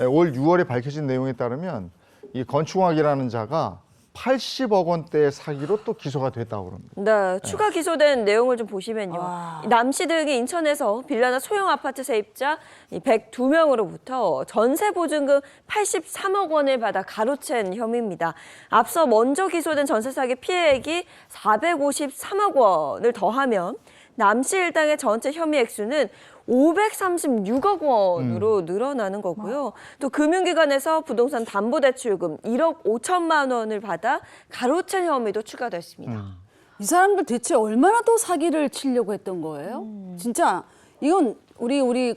올 6월에 밝혀진 내용에 따르면 이 건축왕이라는 자가 80억 원대의 사기로 또 기소가 됐다고 합니다. 네, 추가 기소된 내용을 좀 보시면요. 남 씨 등이 인천에서 빌라나 소형 아파트 세입자 102명으로부터 전세 보증금 83억 원을 받아 가로챈 혐의입니다. 앞서 먼저 기소된 전세 사기 피해액이 453억 원을 더하면 남 씨 일당의 전체 혐의 액수는 536억 원으로 늘어나는 거고요. 또 금융기관에서 부동산 담보대출금 1억 5천만 원을 받아 가로챈 혐의도 추가됐습니다. 이 사람들 대체 얼마나 더 사기를 치려고 했던 거예요? 진짜 이건 우리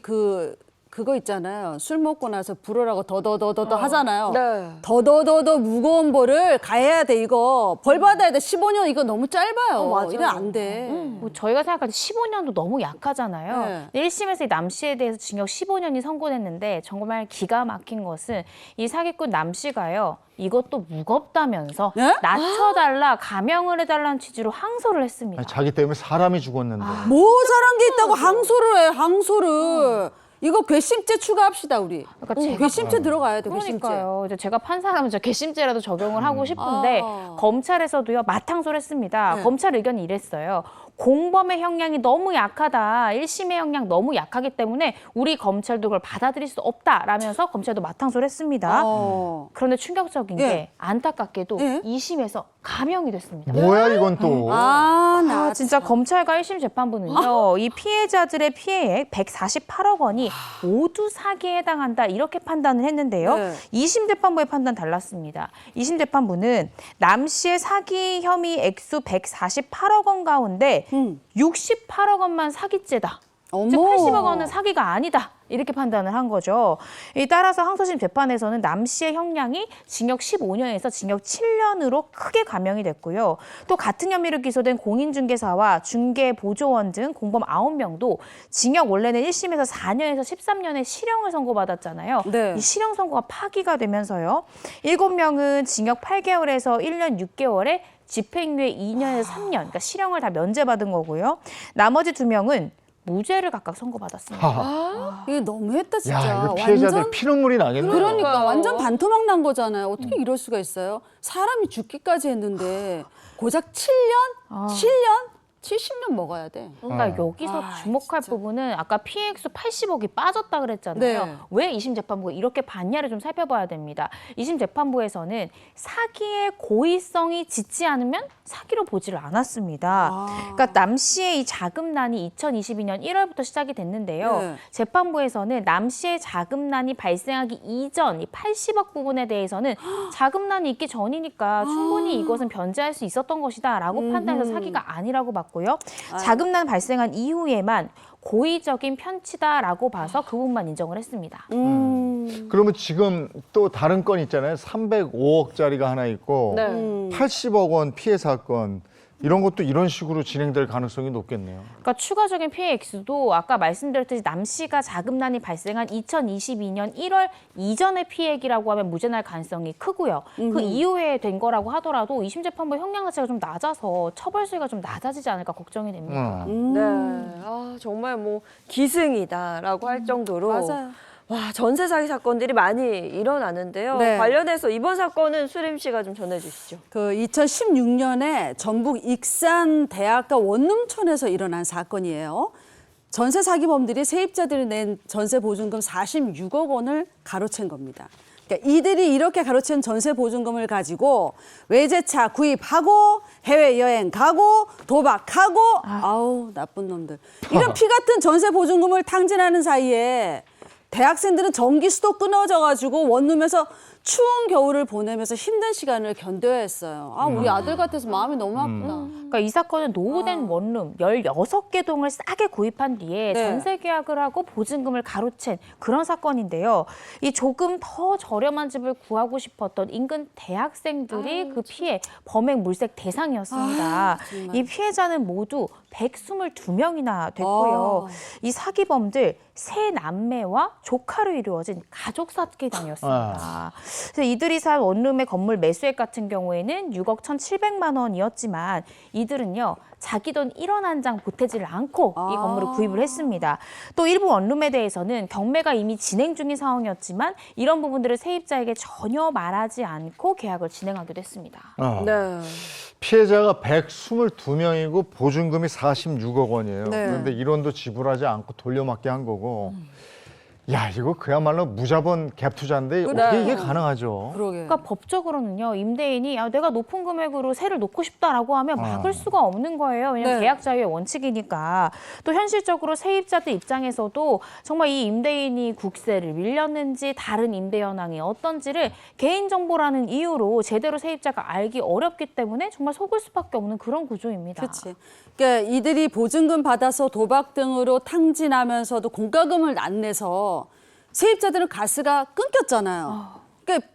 그거 있잖아요. 술 먹고 나서 불어라고 더더더더 하잖아요. 네. 더더더더 무거운 벌을 가해야 돼 이거. 벌 받아야 돼. 15년 이거 너무 짧아요. 맞아요. 이래 안 돼. 뭐 저희가 생각할 때 15년도 너무 약하잖아요. 네. 1심에서 이 남 씨에 대해서 징역 15년이 선고됐는데 정말 기가 막힌 것은 이 사기꾼 남 씨가요. 이것도 무겁다면서 네? 낮춰달라, 감형을 해달라는 취지로 항소를 했습니다. 아니, 자기 때문에 사람이 죽었는데. 모자란 게 있다고 항소를 해. 항소를. 이거 괘씸죄 추가합시다 우리. 그러니까 제가 괘씸죄 들어가야 돼. 괘씸죄. 그러니까요. 이제 제가 판사라면 저 괘씸죄라도 적용을 하고 싶은데 검찰에서도요 맞항소를 했습니다. 네. 검찰 의견이 이랬어요. 공범의 형량이 너무 약하다. 1심의 형량 너무 약하기 때문에 우리 검찰도 그걸 받아들일 수 없다라면서 검찰도 맞항소를 했습니다. 그런데 충격적인 예. 게 안타깝게도 예. 2심에서 감형이 됐습니다. 뭐야 이건 또. 나 진짜 검찰과 1심 재판부는요. 이 피해자들의 피해액 148억 원이 모두 사기에 해당한다 이렇게 판단을 했는데요. 네. 2심 재판부의 판단 달랐습니다. 2심 재판부는 남 씨의 사기 혐의 액수 148억 원 가운데 68억 원만 사기죄다. 즉 80억 원은 사기가 아니다. 이렇게 판단을 한 거죠. 따라서 항소심 재판에서는 남 씨의 형량이 징역 15년에서 징역 7년으로 크게 감형이 됐고요. 또 같은 혐의로 기소된 공인중개사와 중개보조원 등 공범 9명도 징역 원래는 1심에서 4년에서 13년의 실형을 선고받았잖아요. 네. 이 실형 선고가 파기가 되면서요. 7명은 징역 8개월에서 1년 6개월에 집행유예 2년에서 3년, 그러니까 실형을 다 면제받은 거고요. 나머지 2명은 무죄를 각각 선고받았습니다. 이게 너무했다 진짜. 야, 이거 피해자들 완전 피눈물이 나겠네요. 그러니까 완전 반토막 난 거잖아요. 어떻게 이럴 수가 있어요? 사람이 죽기까지 했는데 고작 7년? 7년? 70년 먹어야 돼. 그러니까 여기서 주목할 부분은 아까 피해 액수 80억이 빠졌다 그랬잖아요. 네. 왜 2심 재판부가 이렇게 봤냐를 좀 살펴봐야 됩니다. 2심 재판부에서는 사기의 고의성이 짙지 않으면 사기로 보지를 않았습니다. 그러니까 남 씨의 이 자금난이 2022년 1월부터 시작이 됐는데요. 네. 재판부에서는 남 씨의 자금난이 발생하기 이전 이 80억 부분에 대해서는 자금난이 있기 전이니까 충분히 이것은 변제할 수 있었던 것이다라고 판단해서 사기가 아니라고 봤고요. 자금난 발생한 이후에만 고의적인 편취다라고 봐서 그 부분만 인정을 했습니다. 그러면 지금 또 다른 건 있잖아요. 305억짜리가 하나 있고 네. 80억 원 피해 사건 이런 것도 이런 식으로 진행될 가능성이 높겠네요. 그러니까 추가적인 피해 액수도 아까 말씀드렸듯이 남 씨가 자금난이 발생한 2022년 1월 이전의 피해액이라고 하면 무죄 날 가능성이 크고요. 그 이후에 된 거라고 하더라도 2심 재판부 형량 자체가 좀 낮아서 처벌 수위가 좀 낮아지지 않을까 걱정이 됩니다. 네. 아, 정말 뭐 기승이다라고 할 정도로 맞아요. 와, 전세 사기 사건들이 많이 일어나는데요. 네. 관련해서 이번 사건은 수림 씨가 좀 전해 주시죠. 그 2016년에 전북 익산 대학가 원룸촌에서 일어난 사건이에요. 전세 사기범들이 세입자들이 낸 전세 보증금 46억 원을 가로챈 겁니다. 그러니까 이들이 이렇게 가로챈 전세 보증금을 가지고 외제차 구입하고 해외여행 가고 도박하고 아우 나쁜 놈들. 이런 피 같은 전세 보증금을 탕진하는 사이에 대학생들은 전기수도 끊어져가지고 원룸에서 추운 겨울을 보내면서 힘든 시간을 견뎌야 했어요. 아, 우리 아들 같아서 마음이 너무 아프다. 그러니까 이 사건은 노후된 원룸 16개 동을 싸게 구입한 뒤에 네. 전세 계약을 하고 보증금을 가로챈 그런 사건인데요. 이 조금 더 저렴한 집을 구하고 싶었던 인근 대학생들이 그 피해 범행 물색 대상이었습니다. 이 피해자는 모두 122명이나 됐고요. 이 사기범들 세 남매와 조카로 이루어진 가족 사기단이었습니다. 그래서 이들이 산 원룸의 건물 매수액 같은 경우에는 6억 1,700만 원이었지만 이들은요. 자기 돈 1원 한 장 보태지를 않고 이 건물을 구입을 했습니다. 또 일부 원룸에 대해서는 경매가 이미 진행 중인 상황이었지만 이런 부분들을 세입자에게 전혀 말하지 않고 계약을 진행하기도 했습니다. 네. 피해자가 122명이고 보증금이 46억 원이에요. 네. 그런데 1원도 지불하지 않고 돌려막기 한 거고. 야, 이거 그야말로 무자본 갭 투자인데 어떻게 이게 가능하죠? 그러니까 법적으로는요. 임대인이 내가 높은 금액으로 세를 놓고 싶다라고 하면 막을 수가 없는 거예요. 왜냐하면 네. 계약 자유의 원칙이니까. 또 현실적으로 세입자들 입장에서도 정말 이 임대인이 국세를 밀렸는지 다른 임대 현황이 어떤지를 개인정보라는 이유로 제대로 세입자가 알기 어렵기 때문에 정말 속을 수밖에 없는 그런 구조입니다. 그렇지. 그러니까 이들이 보증금 받아서 도박 등으로 탕진하면서도 공과금을 안 내서 세입자들은 가스가 끊겼잖아요. 그러니까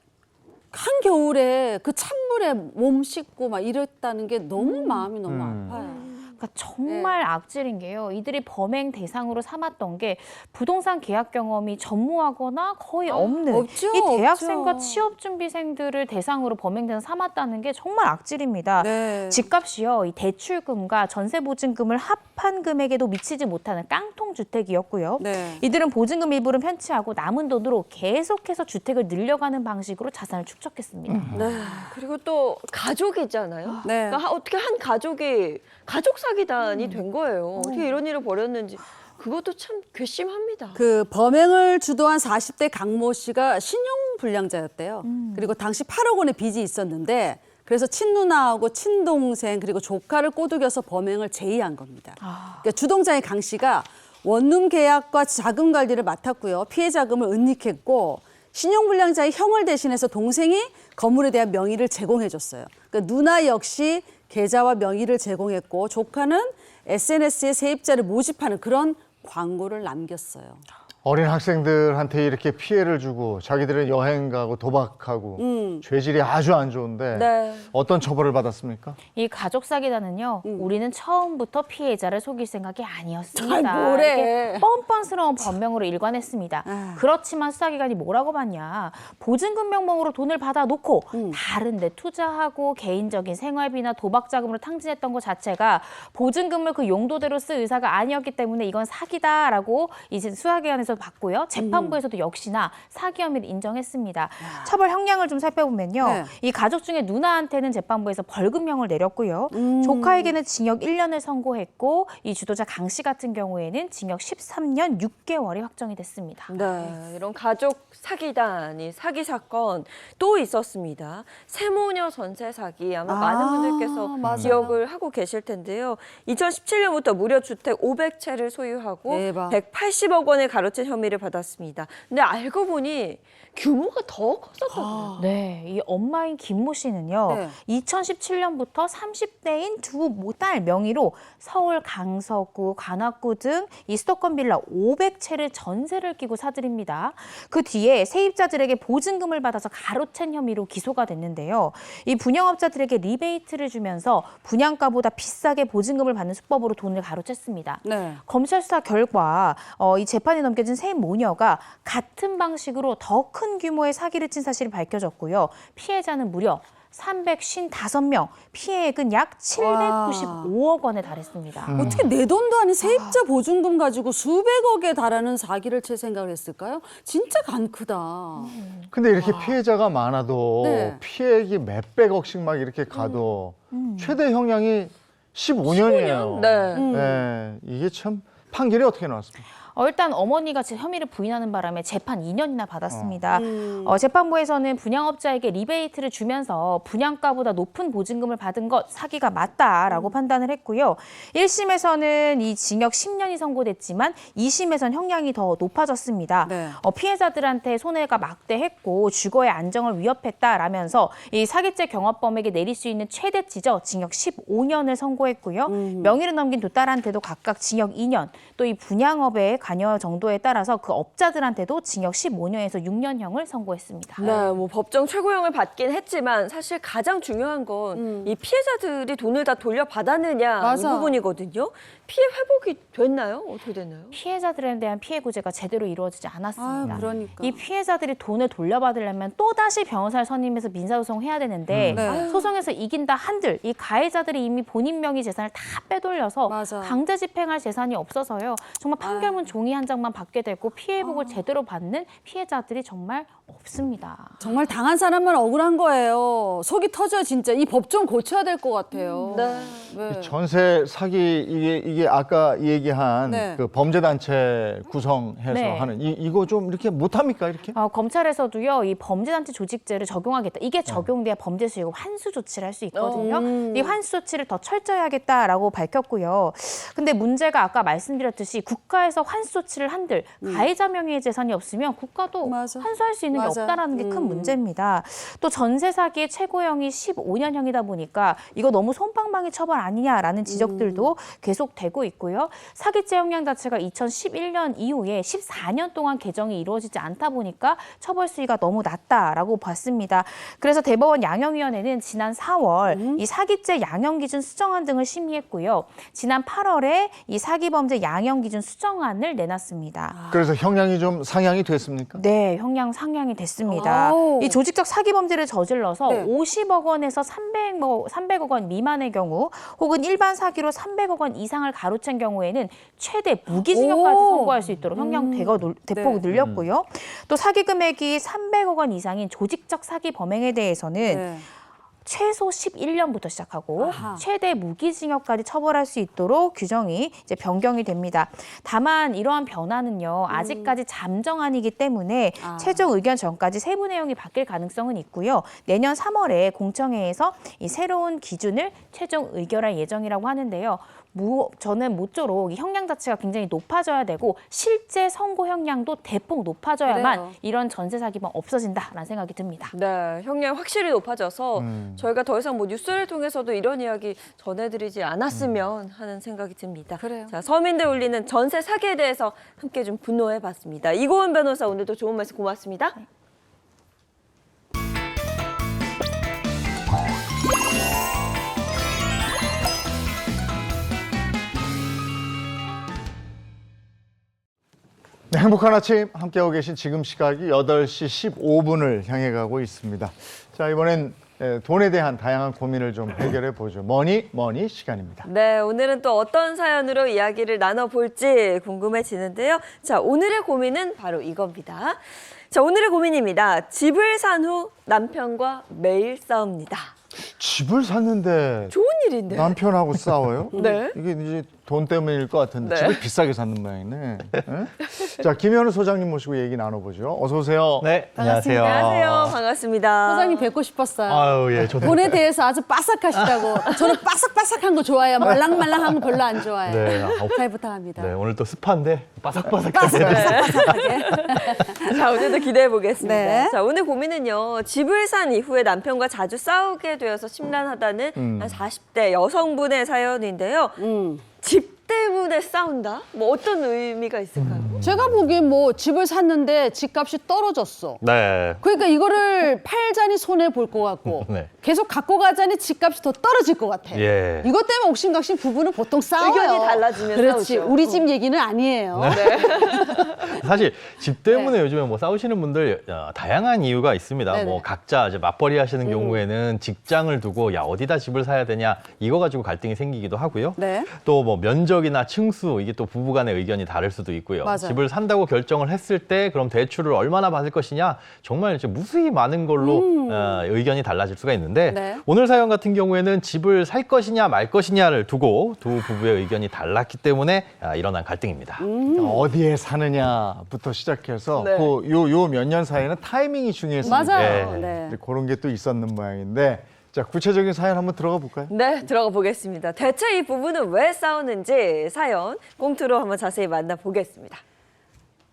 한겨울에 그 찬물에 몸 씻고 막 이랬다는 게 너무 마음이 너무 아파요. 그러니까 정말 악질인 게요. 이들이 범행 대상으로 삼았던 게 부동산 계약 경험이 전무하거나 거의 없는 없죠, 이 대학생과 없죠. 취업준비생들을 대상으로 범행 대상 삼았다는 게 정말 악질입니다. 네. 집값이요. 이 대출금과 전세보증금을 합한 금액에도 미치지 못하는 깡통 주택이었고요. 네. 이들은 보증금 일부를 편취하고 남은 돈으로 계속해서 주택을 늘려가는 방식으로 자산을 축적했습니다. 네. 그리고 또 가족이잖아요. 네. 그러니까 어떻게 한 가족이 가족 사기단이 된 거예요. 어떻게 이런 일을 벌였는지 그것도 참 괘씸합니다. 그 범행을 주도한 40대 강모 씨가 신용불량자였대요. 그리고 당시 8억 원의 빚이 있었는데 그래서 친누나하고 친동생 그리고 조카를 꼬드겨서 범행을 제의한 겁니다. 그러니까 주동자인 강 씨가 원룸 계약과 자금 관리를 맡았고요. 피해 자금을 은닉했고 신용불량자의 형을 대신해서 동생이 건물에 대한 명의를 제공해줬어요. 그러니까 누나 역시 계좌와 명의를 제공했고 조카는 SNS에 세입자를 모집하는 그런 광고를 남겼어요. 어린 학생들한테 이렇게 피해를 주고 자기들은 여행 가고 도박하고 죄질이 아주 안 좋은데 네. 어떤 처벌을 받았습니까? 이 가족 사기단은요, 우리는 처음부터 피해자를 속일 생각이 아니었습니다. 아이, 뭐래. 이렇게 뻔뻔스러운 변명으로 일관했습니다. 그렇지만 수사기관이 뭐라고 봤냐. 보증금 명목으로 돈을 받아놓고 다른 데 투자하고 개인적인 생활비나 도박 자금으로 탕진했던 것 자체가 보증금을 그 용도대로 쓸 의사가 아니었기 때문에 이건 사기다라고 이제 수사기관에서 봤고요. 재판부에서도 역시나 사기 혐의를 인정했습니다. 처벌 형량을 좀 살펴보면요. 네. 이 가족 중에 누나한테는 재판부에서 벌금형을 내렸고요. 조카에게는 징역 1년을 선고했고 이 주도자 강 씨 같은 경우에는 징역 13년 6개월이 확정이 됐습니다. 네, 이런 가족 사기단이 사기 사건 또 있었습니다. 세모녀 전세 사기 아마 많은 분들께서 맞아요. 기억을 하고 계실 텐데요. 2017년부터 무료 주택 500채를 소유하고 대박. 180억 원을 가로챈 혐의를 받았습니다. 근데 알고 보니 규모가 더 컸었거든요. 네, 이 엄마인 김모 씨는요. 네. 2017년부터 30대인 두 딸 명의로 서울 강서구, 관악구 등 이 수도권 빌라 500채를 전세를 끼고 사들입니다. 그 뒤에 세입자들에게 보증금을 받아서 가로챈 혐의로 기소가 됐는데요. 이 분양업자들에게 리베이트를 주면서 분양가보다 비싸게 보증금을 받는 수법으로 돈을 가로챘습니다. 네. 검찰 수사 결과 이 재판에 넘겨진 세 모녀가 같은 방식으로 더 큰 규모의 사기를 친 사실이 밝혀졌고요. 피해자는 무려 355명, 피해액은 약 795억 원에 달했습니다. 어떻게 내 돈도 아닌 세입자 보증금 가지고 수백억에 달하는 사기를 칠 생각을 했을까요? 진짜 간 크다. 근데 이렇게 피해자가 많아도 네. 피해액이 몇백억씩 막 이렇게 가도 최대 형량이 15년이에요. 네. 이게 참 판결이 어떻게 나왔습니까? 일단 어머니가 혐의를 부인하는 바람에 재판 2년이나 받았습니다. 재판부에서는 분양업자에게 리베이트를 주면서 분양가보다 높은 보증금을 받은 것 사기가 맞다라고 판단을 했고요. 1심에서는 이 징역 10년이 선고됐지만 2심에서는 형량이 더 높아졌습니다. 네. 피해자들한테 손해가 막대했고 주거의 안정을 위협했다라면서 이 사기죄 경합범에게 내릴 수 있는 최대치죠. 징역 15년을 선고했고요. 명의를 넘긴 두 딸한테도 각각 징역 2년, 또 이 분양업의 관여 정도에 따라서 그 업자들한테도 징역 15년에서 6년형을 선고했습니다. 네, 뭐 법정 최고형을 받긴 했지만 사실 가장 중요한 건 이 피해자들이 돈을 다 돌려받았느냐 이 맞아. 부분이거든요. 피해 회복이 됐나요? 어떻게 됐나요? 피해자들에 대한 피해 구제가 제대로 이루어지지 않았습니다. 그러니까. 이 피해자들이 돈을 돌려받으려면 또다시 변호사를 선임해서 민사소송해야 되는데 네. 소송에서 이긴다 한들 이 가해자들이 이미 본인 명의 재산을 다 빼돌려서 맞아. 강제 집행할 재산이 없어서요. 정말 판결문 종이 한 장만 받게 되고 피해 회복을 제대로 받는 피해자들이 정말 없습니다. 정말 당한 사람만 억울한 거예요. 속이 터져 진짜. 이 법 좀 고쳐야 될 것 같아요. 네. 네. 전세 사기 이게 아까 얘기한 네. 그 범죄단체 구성해서 네. 하는 이거 좀 이렇게 못합니까 이렇게? 검찰에서도요, 이 범죄단체 조직죄를 적용하겠다. 이게 적용돼야 범죄 수익을 환수 조치를 할 수 있거든요. 이 환수 조치를 더 철저히 하겠다라고 밝혔고요. 근데 문제가 아까 말씀드렸듯이 국가에서 환수 조치를 한들 가해자 명의의 재산이 없으면 국가도 맞아. 환수할 수 있는 게 맞아. 없다라는 게 큰 문제입니다. 또 전세 사기의 최고형이 15년형이다 보니까 이거 너무 솜방망이 처벌 아니냐라는 지적들도 계속되고 있고요. 사기죄 형량 자체가 2011년 이후에 14년 동안 개정이 이루어지지 않다 보니까 처벌 수위가 너무 낮다라고 봤습니다. 그래서 대법원 양형위원회는 지난 4월 이 사기죄 양형기준 수정안 등을 심의했고요. 지난 8월에 이 사기범죄 양형기준 수정안을 내놨습니다. 그래서 형량이 좀 상향이 됐습니까? 네, 형량 상향이 됐습니다. 아우. 이 조직적 사기 범죄를 저질러서 네. 50억 원에서 300억 원 미만의 경우 혹은 일반 사기로 300억 원 이상을 가로챈 경우에는 최대 무기징역까지 오. 선고할 수 있도록 형량 대폭 네. 늘렸고요. 또 사기 금액이 300억 원 이상인 조직적 사기 범행에 대해서는 네. 최소 11년부터 시작하고 아하. 최대 무기징역까지 처벌할 수 있도록 규정이 이제 변경이 됩니다. 다만 이러한 변화는요. 아직까지 잠정안이기 때문에 최종 의견 전까지 세부 내용이 바뀔 가능성은 있고요. 내년 3월에 공청회에서 이 새로운 기준을 최종 의결할 예정이라고 하는데요. 저는 모쪼록 이 형량 자체가 굉장히 높아져야 되고 실제 선고 형량도 대폭 높아져야만 그래요. 이런 전세 사기범 없어진다라는 생각이 듭니다. 네, 형량 확실히 높아져서 저희가 더 이상 뭐 뉴스를 통해서도 이런 이야기 전해드리지 않았으면 하는 생각이 듭니다. 그래요. 자, 서민들 울리는 전세 사기에 대해서 함께 좀 분노해봤습니다. 이고은 변호사 오늘도 좋은 말씀 고맙습니다. 네, 행복한 아침 함께하고 계신 지금 시각이 8시 15분을 향해 가고 있습니다. 자, 이번엔 돈에 대한 다양한 고민을 좀 해결해 보죠. 머니 시간입니다. 네, 오늘은 또 어떤 사연으로 이야기를 나눠볼지 궁금해지는데요. 자, 오늘의 고민은 바로 이겁니다. 자, 오늘의 고민입니다. 집을 산 후 남편과 매일 싸웁니다. 집을 샀는데 좋은 일인데. 남편하고 싸워요? 네. 이게 이제 돈 때문일 것 같은데 네. 집을 비싸게 샀는 모양이네. 네? 자, 김현우 소장님 모시고 얘기 나눠보죠. 어서 오세요. 네, 안녕하세요. 안녕하세요. 반갑습니다. 소장님 뵙고 싶었어요. 아유, 예, 저도. 돈에 대해서 아주 빠삭하시다고. 저는 바삭바삭한 거 좋아해요. 말랑말랑한 거 별로 안 좋아해요. 네, 잘 부탁합니다. 네, 오늘 또 습한데 바삭바삭하게. 바삭바삭하게. 자, 오늘도 기대해 보겠습니다. 네. 자, 오늘 고민은요. 집을 산 이후에 남편과 자주 싸우게 되어서 심란하다는 한 40대 여성분의 사연인데요. 집 때문에 싸운다? 뭐 어떤 의미가 있을까요? 제가 보기엔 뭐 집을 샀는데 집값이 떨어졌어. 네. 그러니까 이거를 팔자니 손해 볼 것 같고 네. 계속 갖고 가자니 집값이 더 떨어질 것 같아. 예. 이것 때문에 옥신각신 부부는 보통 싸워요. 의견이 달라지면 그렇지. 싸우죠. 우리 집 얘기는 아니에요. 사실 집 때문에 요즘에 뭐 싸우시는 분들 다양한 이유가 있습니다. 네네. 뭐 각자 이제 맞벌이 하시는 경우에는 직장을 두고 야 어디다 집을 사야 되냐 이거 가지고 갈등이 생기기도 하고요. 네. 또 뭐 면적이나 층수 이게 또 부부간의 의견이 다를 수도 있고요. 맞아요. 집을 산다고 결정을 했을 때 그럼 대출을 얼마나 받을 것이냐 정말 이제 무수히 많은 걸로 의견이 달라질 수가 있는데 네. 오늘 사연 같은 경우에는 집을 살 것이냐 말 것이냐를 두고 두 부부의 의견이 달랐기 때문에 일어난 갈등입니다. 어디에 사느냐부터 시작해서 네. 요 몇 년 사이에는 타이밍이 중요했습니다. 맞아요. 네. 네. 이제 그런 게 또 있었는 모양인데 자, 구체적인 사연 한번 들어가 볼까요? 네, 들어가 보겠습니다. 대체 이 부부는 왜 싸우는지 사연 꽁트로 한번 자세히 만나보겠습니다.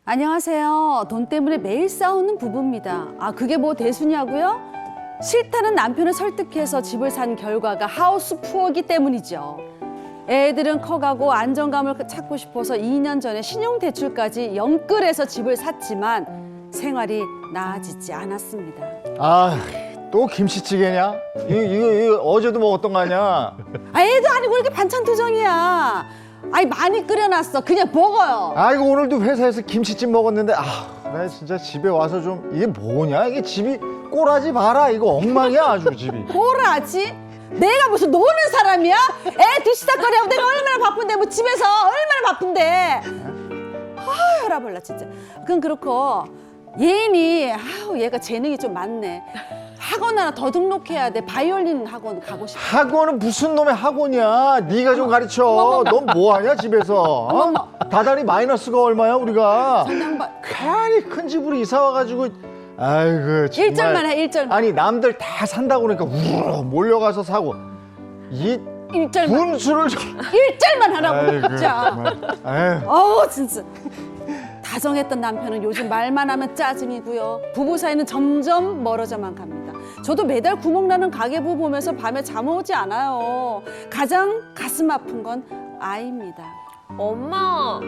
안녕하세요. 돈 때문에 매일 싸우는 부부입니다. 아, 그게 뭐 대수냐고요? 싫다는 남편을 설득해서 집을 산 결과가 하우스 푸어기 때문이죠. 애들은 커가고 안정감을 찾고 싶어서 2년 전에 신용대출까지 연끌해서 집을 샀지만 생활이 나아지지 않았습니다. 아, 또 김치찌개냐? 이거 어제도 먹었던 거 아니야? 아, 애도 아니고 이렇게 반찬 투정이야. 아니, 많이 끓여놨어. 그냥 먹어요. 아이고, 오늘도 회사에서 김치찜 먹었는데 나 진짜 집에 와서 좀 이게 뭐냐? 이게 집이 꼬라지 마라. 이거 엉망이야 아주 집이. 뭐라지? 내가 무슨 노는 사람이야? 애 뒤치다거리하고 내가 얼마나 바쁜데 뭐 집에서 얼마나 바쁜데. 아유, 혈압올라 진짜. 그건 그렇고 예인이 얘가 재능이 좀 많네. 학원 하나 더 등록해야 돼. 바이올린 학원 가고 싶어. 학원은 무슨 놈의 학원이야? 네가 좀 가르쳐. 넌 뭐하냐 집에서? 어? 다달이 마이너스가 얼마야 우리가? 괜히 큰 집으로 이사 와가지고 아이고 정말. 1절만 해, 1절만. 아니 남들 다 산다고 그러니까 우르르 몰려가서 사고 이 1절만. 분수를 1절만 하라고 아이고, 진짜. 정말. 아유. 어우 진짜. 다정했던 남편은 요즘 말만 하면 짜증이고요. 부부 사이는 점점 멀어져만 갑니다. 저도 매달 구멍나는 가계부 보면서 밤에 잠 오지 않아요. 가장 가슴 아픈 건 아이입니다. 엄마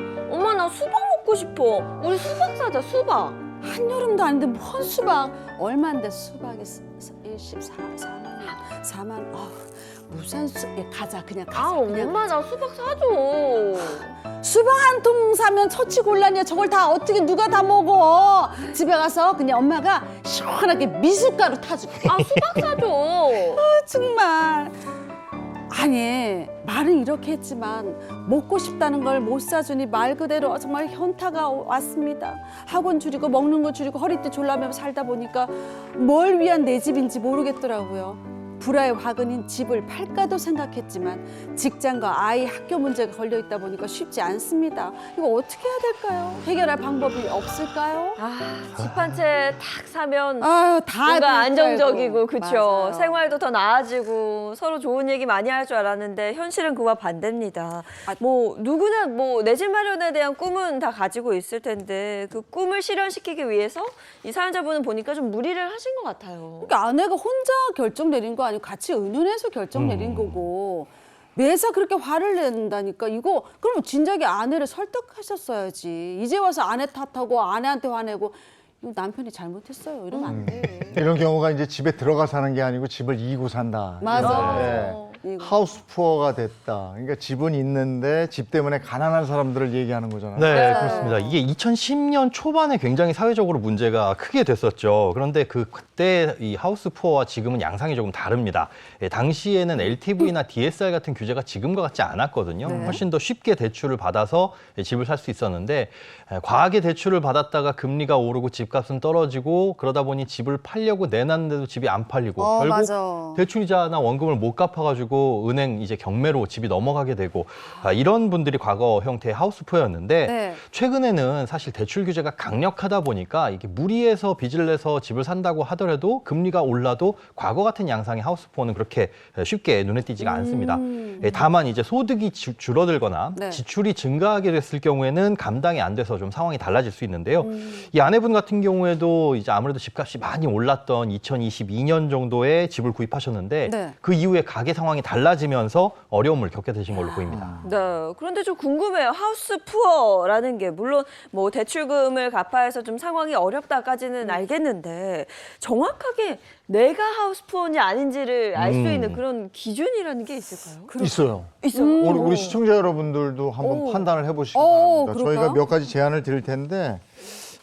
나 수박 먹고 싶어. 우리 수박 사자, 수박. 한여름도 아닌데 뭔 수박. 얼마인데 수박이 4만 원. 무슨 가자 그냥 가자. 그냥 엄마 나 수박 사줘. 수박 한 통 사면 처치곤란이야. 저걸 다 어떻게 누가 다 먹어. 집에 가서 그냥 엄마가 시원하게 미숫가루 타줄게. 수박 사줘. 정말. 아니 말은 이렇게 했지만 먹고 싶다는 걸 못 사주니 말 그대로 정말 현타가 왔습니다. 학원 줄이고 먹는 거 줄이고 허리띠 졸라매며 살다 보니까 뭘 위한 내 집인지 모르겠더라고요. 불화의 화근인 집을 팔까도 생각했지만 직장과 아이 학교 문제가 걸려 있다 보니까 쉽지 않습니다. 이거 어떻게 해야 될까요? 해결할 방법이 없을까요? 집 한 채 탁 사면 다 뭔가 안정적이고 그쵸. 맞아요. 생활도 더 나아지고 서로 좋은 얘기 많이 할 줄 알았는데 현실은 그와 반대입니다. 뭐 누구나 뭐 내 집 마련에 대한 꿈은 다 가지고 있을 텐데 그 꿈을 실현시키기 위해서 이 사연자분은 보니까 좀 무리를 하신 것 같아요. 그러니까 아내가 혼자 결정 내린 거 아니고 같이 의논해서 결정 내린 거고 매사 그렇게 화를 낸다니까 이거 그러면 진작에 아내를 설득하셨어야지. 이제 와서 아내 탓하고 아내한테 화내고 이거 남편이 잘못했어요. 이러면 안 돼. 이런 경우가 이제 집에 들어가 사는 게 아니고 집을 이고 산다. 맞아. 네. 하우스 푸어가 됐다. 그러니까 집은 있는데 집 때문에 가난한 사람들을 얘기하는 거잖아요. 네, 그렇습니다. 이게 2010년 초반에 굉장히 사회적으로 문제가 크게 됐었죠. 그런데 그때 이 하우스 푸어와 지금은 양상이 조금 다릅니다. 예, 당시에는 LTV나 DSR 같은 규제가 지금과 같지 않았거든요. 네. 훨씬 더 쉽게 대출을 받아서 집을 살 수 있었는데 과하게 대출을 받았다가 금리가 오르고 집값은 떨어지고 그러다 보니 집을 팔려고 내놨는데도 집이 안 팔리고 결국 맞아. 대출이자나 원금을 못 갚아가지고 은행 이제 경매로 집이 넘어가게 되고 이런 분들이 과거 형태의 하우스푸어였는데 네. 최근에는 사실 대출 규제가 강력하다 보니까 이게 무리해서 빚을 내서 집을 산다고 하더라도 금리가 올라도 과거 같은 양상의 하우스푸어는 그렇게 쉽게 눈에 띄지가 않습니다. 다만 이제 소득이 줄어들거나 네. 지출이 증가하게 됐을 경우에는 감당이 안 돼서 좀 상황이 달라질 수 있는데요. 이 아내분 같은 경우에도 이제 아무래도 집값이 많이 올랐던 2022년 정도에 집을 구입하셨는데 네. 그 이후에 가계 상황이 달라지면서 어려움을 겪게 되신 걸로 보입니다. 네, 그런데 좀 궁금해요. 하우스 푸어라는 게 물론 뭐 대출금을 갚아야 해서 좀 상황이 어렵다까지는 알겠는데 정확하게 내가 하우스 푸어인지 아닌지를 알 수 있는 그런 기준이라는 게 있을까요? 있어요. 있어요. 우리 시청자 여러분들도 한번 판단을 해보시기 바랍니다. 저희가 몇 가지 제안을 드릴 텐데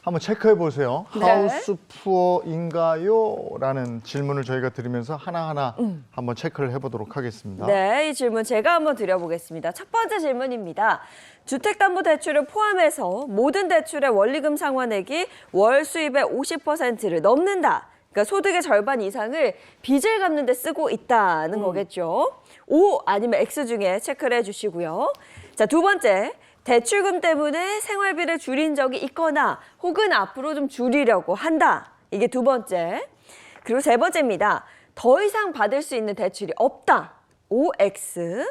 한번 체크해 보세요. 네. 하우스 푸어인가요? 라는 질문을 저희가 드리면서 하나하나 한번 체크를 해보도록 하겠습니다. 네, 이 질문 제가 한번 드려보겠습니다. 첫 번째 질문입니다. 주택담보대출을 포함해서 모든 대출의 원리금 상환액이 월 수입의 50%를 넘는다. 그러니까 소득의 절반 이상을 빚을 갚는 데 쓰고 있다는 거겠죠. O 아니면 X 중에 체크를 해주시고요. 자, 두 번째. 대출금 때문에 생활비를 줄인 적이 있거나 혹은 앞으로 좀 줄이려고 한다. 이게 두 번째. 그리고 세 번째입니다. 더 이상 받을 수 있는 대출이 없다. OX.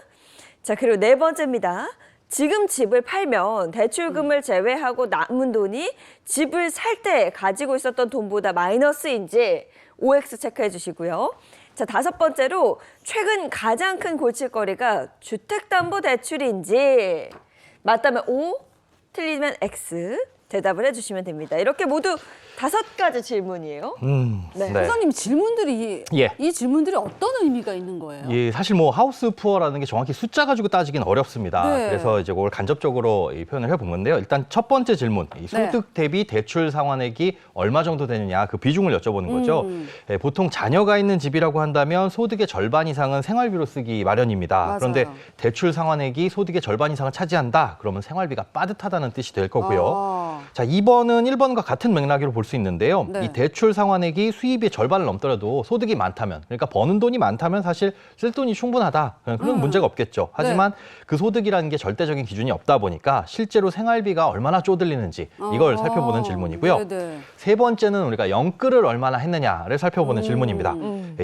자, 그리고 네 번째입니다. 지금 집을 팔면 대출금을 제외하고 남은 돈이 집을 살 때 가지고 있었던 돈보다 마이너스인지 OX 체크해 주시고요. 자, 다섯 번째로 최근 가장 큰 골칫거리가 주택담보대출인지 맞다면 O, 틀리면 X 대답을 해주시면 됩니다. 이렇게 모두 5가지 질문이에요. 네. 선생님 질문들이 예. 이 질문들이 어떤 의미가 있는 거예요? 예, 사실 뭐 하우스 푸어라는 게 정확히 숫자 가지고 따지긴 어렵습니다. 네. 그래서 이제 그걸 간접적으로 이 표현을 해보는데요. 일단 첫 번째 질문, 이 소득 대비 대출 상환액이 얼마 정도 되느냐 그 비중을 여쭤보는 거죠. 예, 보통 자녀가 있는 집이라고 한다면 소득의 절반 이상은 생활비로 쓰기 마련입니다. 맞아요. 그런데 대출 상환액이 소득의 절반 이상을 차지한다. 그러면 생활비가 빠듯하다는 뜻이 될 거고요. 자, 2번은 1번과 같은 맥락으로 볼 수 있는데요. 네. 이 대출 상환액이 수입의 절반을 넘더라도 소득이 많다면, 그러니까 버는 돈이 많다면 사실 쓸 돈이 충분하다. 그런 문제가 없겠죠. 하지만 그 소득이라는 게 절대적인 기준이 없다 보니까 실제로 생활비가 얼마나 쪼들리는지 이걸 살펴보는 질문이고요. 네네. 세 번째는 우리가 영끌을 얼마나 했느냐를 살펴보는 질문입니다.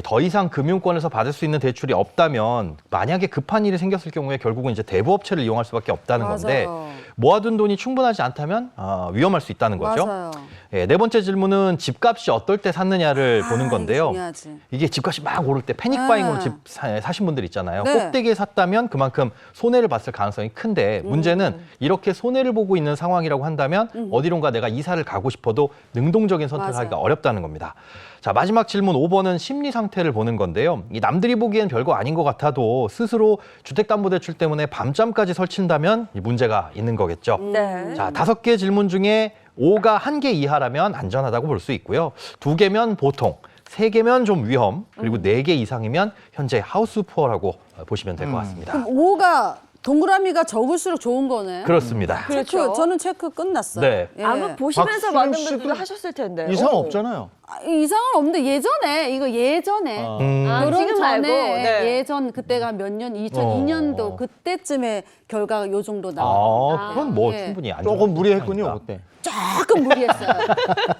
더 이상 금융권에서 받을 수 있는 대출이 없다면 만약에 급한 일이 생겼을 경우에 결국은 이제 대부업체를 이용할 수밖에 없다는 건데 맞아요. 모아둔 돈이 충분하지 않다면 위험할 수 있다는 거죠. 맞아요. 예, 네 번째 질문은 집값이 어떨 때 샀느냐를 보는 건데요. 중요하지. 이게 집값이 막 오를 때 패닉바잉으로 집 사신 분들 있잖아요. 네. 꼭대기에 샀다면 그만큼 손해를 봤을 가능성이 큰데 문제는 이렇게 손해를 보고 있는 상황이라고 한다면 어디론가 내가 이사를 가고 싶어도 능동적인 선택을 맞아요. 하기가 어렵다는 겁니다. 자, 마지막 질문 5번은 심리 상태를 보는 건데요. 이 남들이 보기엔 별거 아닌 것 같아도 스스로 주택담보대출 때문에 밤잠까지 설친다면 이 문제가 있는 거겠죠. 네. 자, 5개 질문 중에 5가 1개 이하라면 안전하다고 볼 수 있고요. 2개면 보통, 3개면 좀 위험, 그리고 4개 이상이면 현재 하우스 푸어라고 보시면 될 것 같습니다. 그럼 5가 동그라미가 적을수록 좋은 거네. 그렇습니다. 그렇죠. 저는 체크 끝났어요. 네. 예. 아마 보시면서 박수영 많은 씨도 분들 하셨을 텐데. 이상 없잖아요. 이상은 없는데 예전에 이거 예전에 결혼 지금 전에 말고, 네. 예전 그때가 몇 년 2002년도 그때쯤에 결과가 요 정도 나와요. 아, 그건 뭐 예. 충분히 안 조금 무리했군요, 그때. 조금 무리했어요.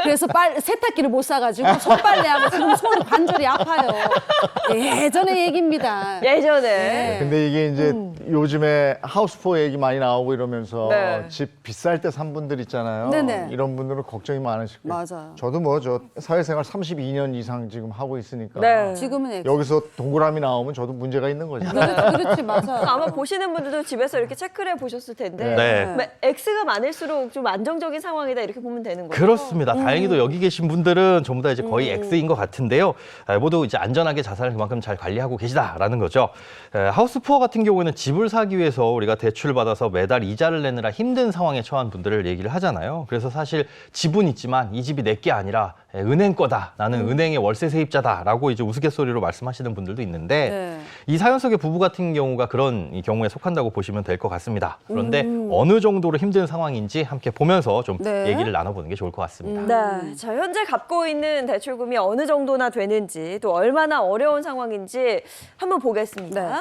그래서 세탁기를 못 사가지고 손빨래하고 지금 손이 관절이 아파요. 예전의 얘기입니다. 예전에. 네. 근데 이게 이제 요즘에 요즘에 하우스포 얘기 많이 나오고 이러면서 네. 집 비쌀 때 산 분들 있잖아요. 네네. 이런 분들은 걱정이 많으실 거예요. 맞아요. 저도 뭐 저 사회생활 32년 이상 지금 하고 있으니까 네. 지금은 X. 여기서 동그라미 나오면 저도 문제가 있는 거죠. 그렇지, 맞아요. 아마 보시는 분들도 집에서 이렇게 체크를 해보셨을 텐데 네. X가 많을수록 좀 안정적인 상황이다 이렇게 보면 되는 거죠? 그렇습니다. 다행히도 여기 계신 분들은 전부 다 이제 거의 X인 것 같은데요. 모두 이제 안전하게 자산을 그만큼 잘 관리하고 계시다라는 거죠. 하우스푸어 같은 경우에는 집을 사기 위해서 우리가 대출을 받아서 매달 이자를 내느라 힘든 상황에 처한 분들을 얘기를 하잖아요. 그래서 사실 집은 있지만 이 집이 내 게 아니라 은행 거다. 나는 은행의 월세 세입자다라고 이제 우스갯소리로 말씀하시는 분들도 있는데 네. 이 사연 속의 부부 같은 경우가 그런 이 경우에 속한다고 보시면 될 것 같습니다. 그런데 어느 정도로 힘든 상황인지 함께 보면서 좀 네. 얘기를 나눠보는 게 좋을 것 같습니다. 네, 자 현재 갚고 있는 대출금이 어느 정도나 되는지 또 얼마나 어려운 상황인지 한번 보겠습니다. 네.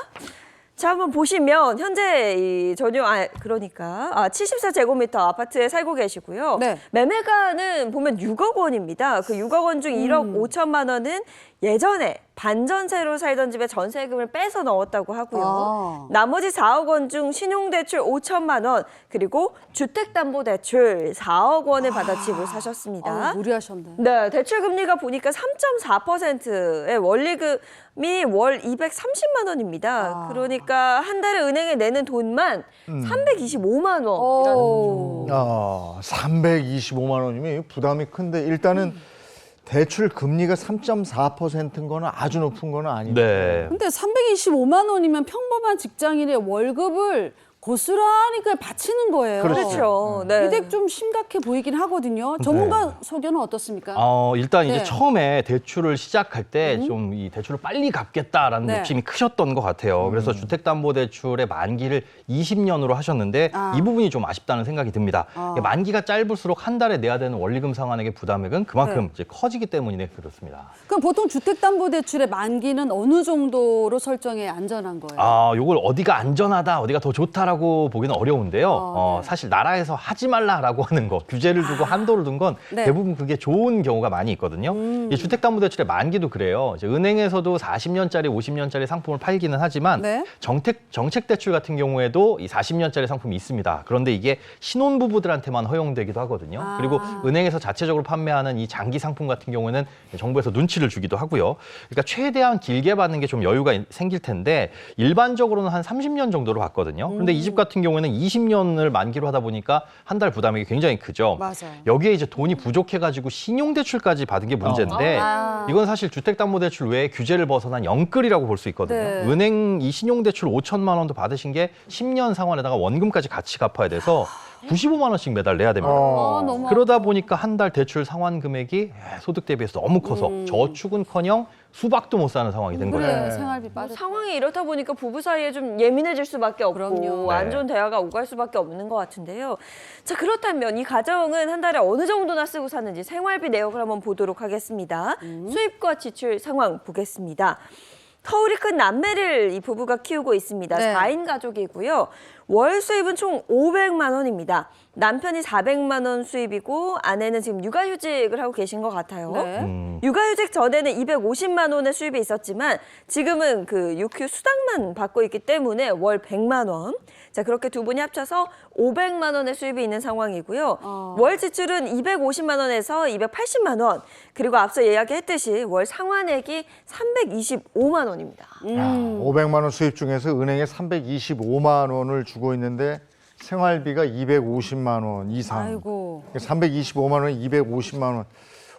자 한번 보시면 현재 이 전용 74제곱미터 아파트에 살고 계시고요. 네. 매매가는 보면 6억 원입니다. 그 6억 원 중 1억 5천만 원은 예전에 반전세로 살던 집에 전세금을 빼서 넣었다고 하고요. 나머지 4억 원 중 신용대출 5천만 원 그리고 주택담보대출 4억 원을 받아 집을 사셨습니다. 무리하셨네. 네, 대출 금리가 보니까 3.4%의 원리금이 월 230만 원입니다. 그러니까 한 달에 은행에 내는 돈만 325만 원이라는 거죠. 325만 원이면 부담이 큰데 일단은 대출 금리가 3.4%인 거는 아주 높은 거는 아닌데. 네. 근데 325만 원이면 평범한 직장인의 월급을 고스란히 그냥 바치는 거예요. 그렇죠. 네. 이게 좀 심각해 보이긴 하거든요. 전문가 소견은 어떻습니까? 일단 이제 네. 처음에 대출을 시작할 때 좀 이 대출을 빨리 갚겠다라는 네. 욕심이 크셨던 것 같아요. 그래서 주택담보대출의 만기를 20년으로 하셨는데 이 부분이 좀 아쉽다는 생각이 듭니다. 만기가 짧을수록 한 달에 내야 되는 원리금 상환액의 부담액은 그만큼 네. 이제 커지기 때문에 그렇습니다. 그럼 보통 주택담보대출의 만기는 어느 정도로 설정해 안전한 거예요? 요걸 어디가 안전하다, 어디가 더 좋다라고 보기는 어려운데요. 네. 사실 나라에서 하지 말라라고 하는 거, 규제를 두고 한도를 둔 건 네. 대부분 그게 좋은 경우가 많이 있거든요. 이 주택담보대출의 만기도 그래요. 이제 은행에서도 40년짜리, 50년짜리 상품을 팔기는 하지만 네. 정책대출 같은 경우에도 이 40년짜리 상품이 있습니다. 그런데 이게 신혼부부들한테만 허용되기도 하거든요. 그리고 은행에서 자체적으로 판매하는 이 장기 상품 같은 경우에는 정부에서 눈치를 주기도 하고요. 그러니까 최대한 길게 받는 게 좀 여유가 생길 텐데 일반적으로는 한 30년 정도로 받거든요. 그런데 이 집 같은 경우에는 20년을 만기로 하다 보니까 한 달 부담이 굉장히 크죠. 맞아요. 여기에 이제 돈이 부족해가지고 신용대출까지 받은 게 문제인데 이건 사실 주택담보대출 외에 규제를 벗어난 영끌이라고 볼 수 있거든요. 네. 은행 이 신용대출 5천만 원도 받으신 게 10년 상환에다가 원금까지 같이 갚아야 돼서 95만 원씩 매달 내야 됩니다. 너무 그러다 보니까 한 달 대출 상환 금액이 소득 대비해서 너무 커서 저축은커녕 수박도 못 사는 상황이 된 거예요. 그래, 생활비 빠져. 상황이 이렇다 보니까 부부 사이에 좀 예민해질 수밖에 없고 그럼요. 안 좋은 대화가 오갈 수밖에 없는 것 같은데요. 자 그렇다면 이 가정은 한 달에 어느 정도나 쓰고 사는지 생활비 내역을 한번 보도록 하겠습니다. 수입과 지출 상황 보겠습니다. 터울이 큰 남매를 이 부부가 키우고 있습니다. 네. 4인 가족이고요. 월 수입은 총 500만 원입니다. 남편이 400만 원 수입이고 아내는 지금 육아휴직을 하고 계신 것 같아요. 네. 육아휴직 전에는 250만 원의 수입이 있었지만 지금은 그 육휴 수당만 받고 있기 때문에 월 100만 원. 자 그렇게 두 분이 합쳐서 500만 원의 수입이 있는 상황이고요. 월 지출은 250만 원에서 280만 원. 그리고 앞서 이야기했듯이 월 상환액이 325만 원입니다. 500만 원 수입 중에서 은행에 325만 원을 주고 있는데 생활비가 250만 원 이상. 아이고. 325만 원, 250만 원.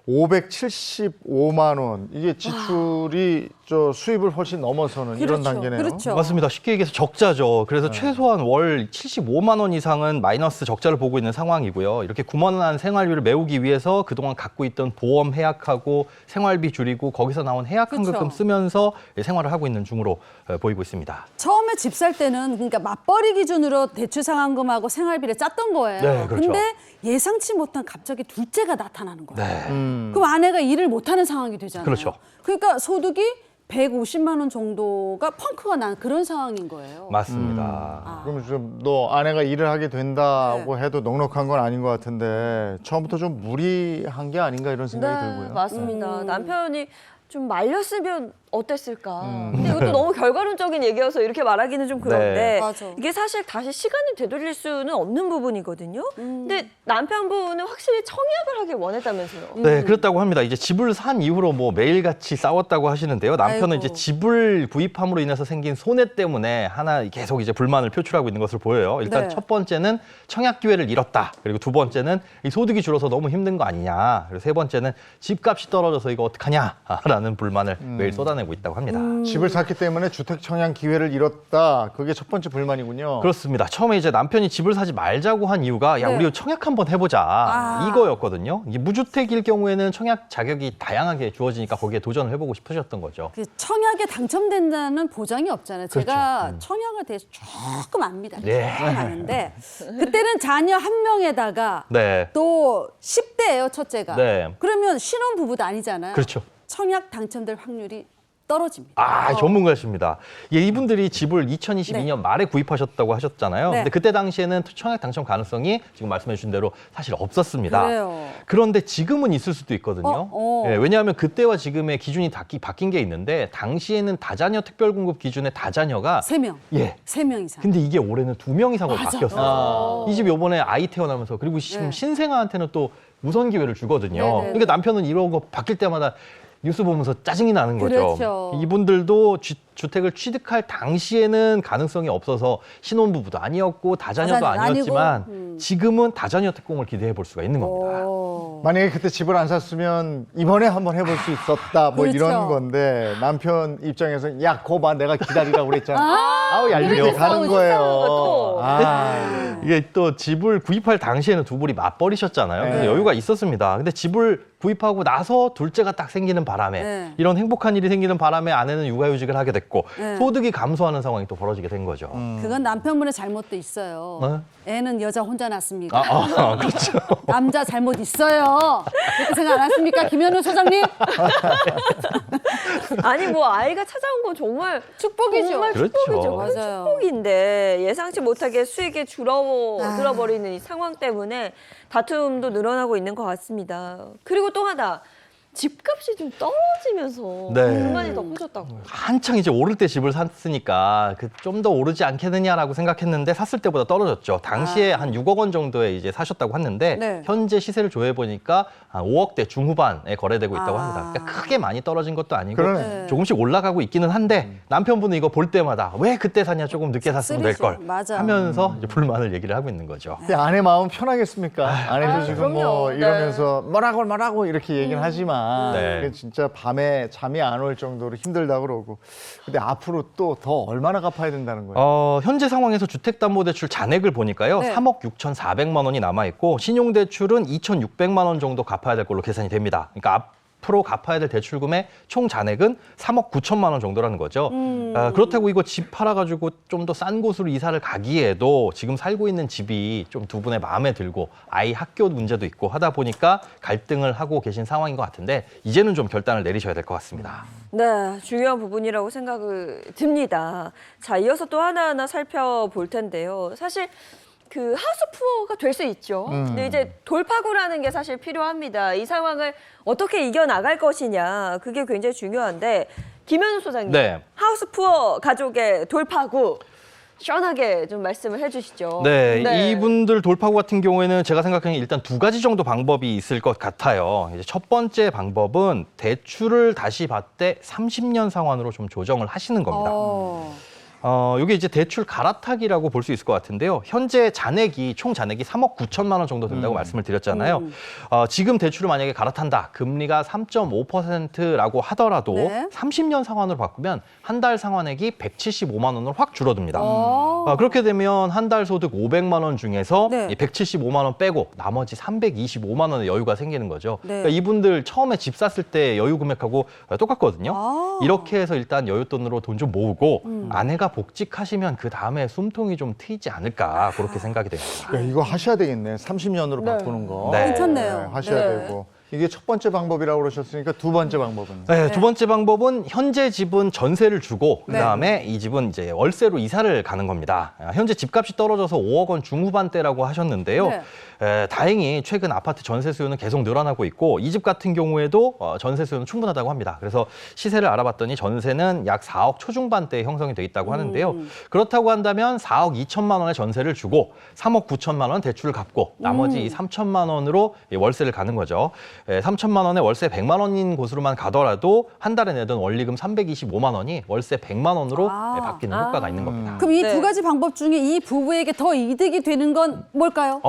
575만 원. 이게 지출이 저 수입을 훨씬 넘어서는 이런 단계네요. 그렇죠. 맞습니다. 쉽게 얘기해서 적자죠. 그래서 최소한 월 75만 원 이상은 마이너스 적자를 보고 있는 상황이고요. 이렇게 구멍난 생활비를 메우기 위해서 그동안 갖고 있던 보험 해약하고 생활비 줄이고 거기서 나온 해약 환급금 그렇죠. 쓰면서 생활을 하고 있는 중으로 보이고 있습니다. 처음에 집 살 때는 그러니까 맞벌이 기준으로 대출 상환금하고 생활비를 짰던 거예요. 네, 그렇죠. 근데 예상치 못한 갑자기 둘째가 나타나는 거예요. 네. 그럼 아내가 일을 못하는 상황이 되잖아요. 그렇죠. 그러니까 소득이 150만 원 정도가 펑크가 난 그런 상황인 거예요. 맞습니다. 그럼 좀 너 아내가 일을 하게 된다고 해도 넉넉한 건 아닌 것 같은데 처음부터 좀 무리한 게 아닌가 이런 생각이 들고요. 맞습니다. 남편이 좀 말렸으면 어땠을까. 근데 이것도 너무 결과론적인 얘기여서 이렇게 말하기는 좀 그런데 네. 맞아. 이게 사실 다시 시간을 되돌릴 수는 없는 부분이거든요. 근데 남편분은 확실히 청약을 하길 원했다면서요. 네, 그렇다고 합니다. 이제 집을 산 이후로 뭐 매일같이 싸웠다고 하시는데요. 남편은 아이고. 이제 집을 구입함으로 인해서 생긴 손해 때문에 하나 계속 이제 불만을 표출하고 있는 것으로 보여요. 일단 네. 첫 번째는 청약 기회를 잃었다. 그리고 두 번째는 이 소득이 줄어서 너무 힘든 거 아니냐. 그리고 세 번째는 집값이 떨어져서 이거 어떡하냐라는 불만을 매일 쏟아내고 있다고 합니다. 집을 샀기 때문에 주택 청약 기회를 잃었다. 그게 첫 번째 불만이군요. 그렇습니다. 처음에 이제 남편이 집을 사지 말자고 한 이유가 야, 네. 우리 청약 한번 해보자. 이거였거든요. 이게 무주택일 경우에는 청약 자격이 다양하게 주어지니까 거기에 도전을 해보고 싶으셨던 거죠. 그 청약에 당첨된다는 보장이 없잖아요. 그렇죠. 제가 청약을 대해서 조금 압니다. 네. 조금 아는데 그때는 자녀 한 명에다가 네. 또 10대예요, 첫째가. 네. 그러면 신혼 부부도 아니잖아요. 그렇죠. 청약 당첨될 확률이 떨어집니다. 아, 전문가십니다. 예, 이분들이 집을 2022년 말에 구입하셨다고 하셨잖아요. 네. 근데 그때 당시에는 청약 당첨 가능성이 지금 말씀해 주신 대로 사실 없었습니다. 그래요. 그런데 지금은 있을 수도 있거든요. 예, 왜냐하면 그때와 지금의 기준이 바뀐 게 있는데 당시에는 다자녀 특별공급 기준의 다자녀가 3명. 예. 3명 이상. 근데 이게 올해는 2명 이상으로 맞아. 바뀌었어요. 이 집 요번에 아이 태어나면서 그리고 지금 신생아한테는 또 우선 기회를 주거든요. 네네네. 그러니까 남편은 이런 거 바뀔 때마다 뉴스 보면서 짜증이 나는 거죠. 그렇죠. 이분들도 주택을 취득할 당시에는 가능성이 없어서 신혼부부도 아니었고 다자녀도 다자녀 아니었지만 아니고, 지금은 다자녀 특공을 기대해 볼 수가 있는 겁니다. 만약에 그때 집을 안 샀으면 이번에 한번 해볼 수 있었다 뭐 그렇죠. 이런 건데 남편 입장에서는 야, 거 봐, 내가 기다리라고 그랬잖아. 아우, 얄밉게 가는 거예요. 이게 또 집을 구입할 당시에는 두 분이 맞벌이셨잖아요. 그래서 네. 여유가 있었습니다. 근데 집을 구입하고 나서 둘째가 딱 생기는 바람에 네. 이런 행복한 일이 생기는 바람에 아내는 육아휴직을 하게 됐고 네. 소득이 감소하는 상황이 또 벌어지게 된 거죠. 그건 남편분의 잘못도 있어요. 애는 여자 혼자 낳습니까? 그렇죠. 남자 잘못 있어요. 그렇게 생각 안 하십니까? 김현우 소장님? 아니 뭐 아이가 찾아온 건 정말 축복이죠. 정말 그렇죠. 축복이죠. 큰 맞아요. 축복인데 예상치 못하게 수익이 줄어들어버리는 이 상황 때문에 다툼도 늘어나고 있는 것 같습니다. 그리고 또 하나 집값이 좀 떨어지면서 네. 불만이 더 커졌다고. 한창 이제 오를 때 집을 샀으니까 좀 더 오르지 않겠느냐라고 생각했는데 샀을 때보다 떨어졌죠. 당시에 한 6억 원 정도에 이제 사셨다고 하는데 네. 현재 시세를 조회해 보니까 한 5억대 중후반에 거래되고 있다고 합니다. 그러니까 크게 많이 떨어진 것도 아니고 그러네. 조금씩 올라가고 있기는 한데 남편분은 이거 볼 때마다 왜 그때 샀냐, 조금 늦게 샀으면 될 걸 맞아. 하면서 이제 불만을 얘기를 하고 있는 거죠. 근데 아내 마음 편하겠습니까? 아내도 지금 뭐 그럼요. 이러면서 뭐라고 이렇게 얘기는 하지만 네. 그게 진짜 밤에 잠이 안 올 정도로 힘들다 그러고. 근데 앞으로 또 더 얼마나 갚아야 된다는 거예요? 현재 상황에서 주택담보대출 잔액을 보니까요. 네. 3억 6,400만 원이 남아있고 신용대출은 2,600만 원 정도 갚아야 될 걸로 계산이 됩니다. 그러니까 앞으로 갚아야 될 대출금의 총 잔액은 3억 9천만 원 정도라는 거죠. 그렇다고 이거 집 팔아가지고 좀 더 싼 곳으로 이사를 가기에도 지금 살고 있는 집이 좀 두 분의 마음에 들고 아이 학교 문제도 있고 하다 보니까 갈등을 하고 계신 상황인 것 같은데 이제는 좀 결단을 내리셔야 될 것 같습니다. 네, 중요한 부분이라고 생각이 듭니다. 자, 이어서 또 하나하나 살펴볼 텐데요. 사실 그 하우스푸어가 될 수 있죠. 근데 이제 돌파구라는 게 사실 필요합니다. 이 상황을 어떻게 이겨나갈 것이냐, 그게 굉장히 중요한데 김현우 소장님, 네. 하우스푸어 가족의 돌파구 시원하게 좀 말씀을 해주시죠. 네, 이분들 돌파구 같은 경우에는 제가 생각하기에 일단 두 가지 정도 방법이 있을 것 같아요. 이제 첫 번째 방법은 대출을 다시 받되 30년 상환으로 좀 조정을 하시는 겁니다. 이게 이제 대출 갈아타기라고 볼 수 있을 것 같은데요. 현재 총 잔액이 3억 9천만 원 정도 된다고 말씀을 드렸잖아요. 지금 대출을 만약에 갈아탄다, 금리가 3.5%라고 하더라도 네. 30년 상환으로 바꾸면 한 달 상환액이 175만 원으로 확 줄어듭니다. 그렇게 되면 한 달 소득 500만 원 중에서 네. 이 175만 원 빼고 나머지 325만 원의 여유가 생기는 거죠. 네. 그러니까 이분들 처음에 집 샀을 때 여유 금액하고 똑같거든요. 이렇게 해서 일단 여윳돈으로 돈 좀 모으고 아내가 복직하시면 그 다음에 숨통이 좀 트이지 않을까 그렇게 생각이 됩니다. 야, 이거 하셔야 되겠네. 30년으로 바꾸는 거. 네. 괜찮네요. 하셔야 네. 되고. 이게 첫 번째 방법이라고 그러셨으니까 두 번째 방법은? 네, 두 번째 방법은 현재 집은 전세를 주고 네. 그다음에 이 집은 이제 월세로 이사를 가는 겁니다. 현재 집값이 떨어져서 5억 원 중후반대라고 하셨는데요. 네. 다행히 최근 아파트 전세 수요는 계속 늘어나고 있고 이 집 같은 경우에도 전세 수요는 충분하다고 합니다. 그래서 시세를 알아봤더니 전세는 약 4억 초중반대에 형성이 돼 있다고 하는데요. 그렇다고 한다면 4억 2천만 원의 전세를 주고 3억 9천만 원 대출을 갚고 나머지 이 3천만 원으로 월세를 가는 거죠. 3천만 원에 월세 100만 원인 곳으로만 가더라도 한 달에 내던 원리금 325만 원이 월세 100만 원으로 바뀌는 효과가 있는 겁니다. 그럼 이 두 가지 방법 중에 이 부부에게 더 이득이 되는 건 뭘까요?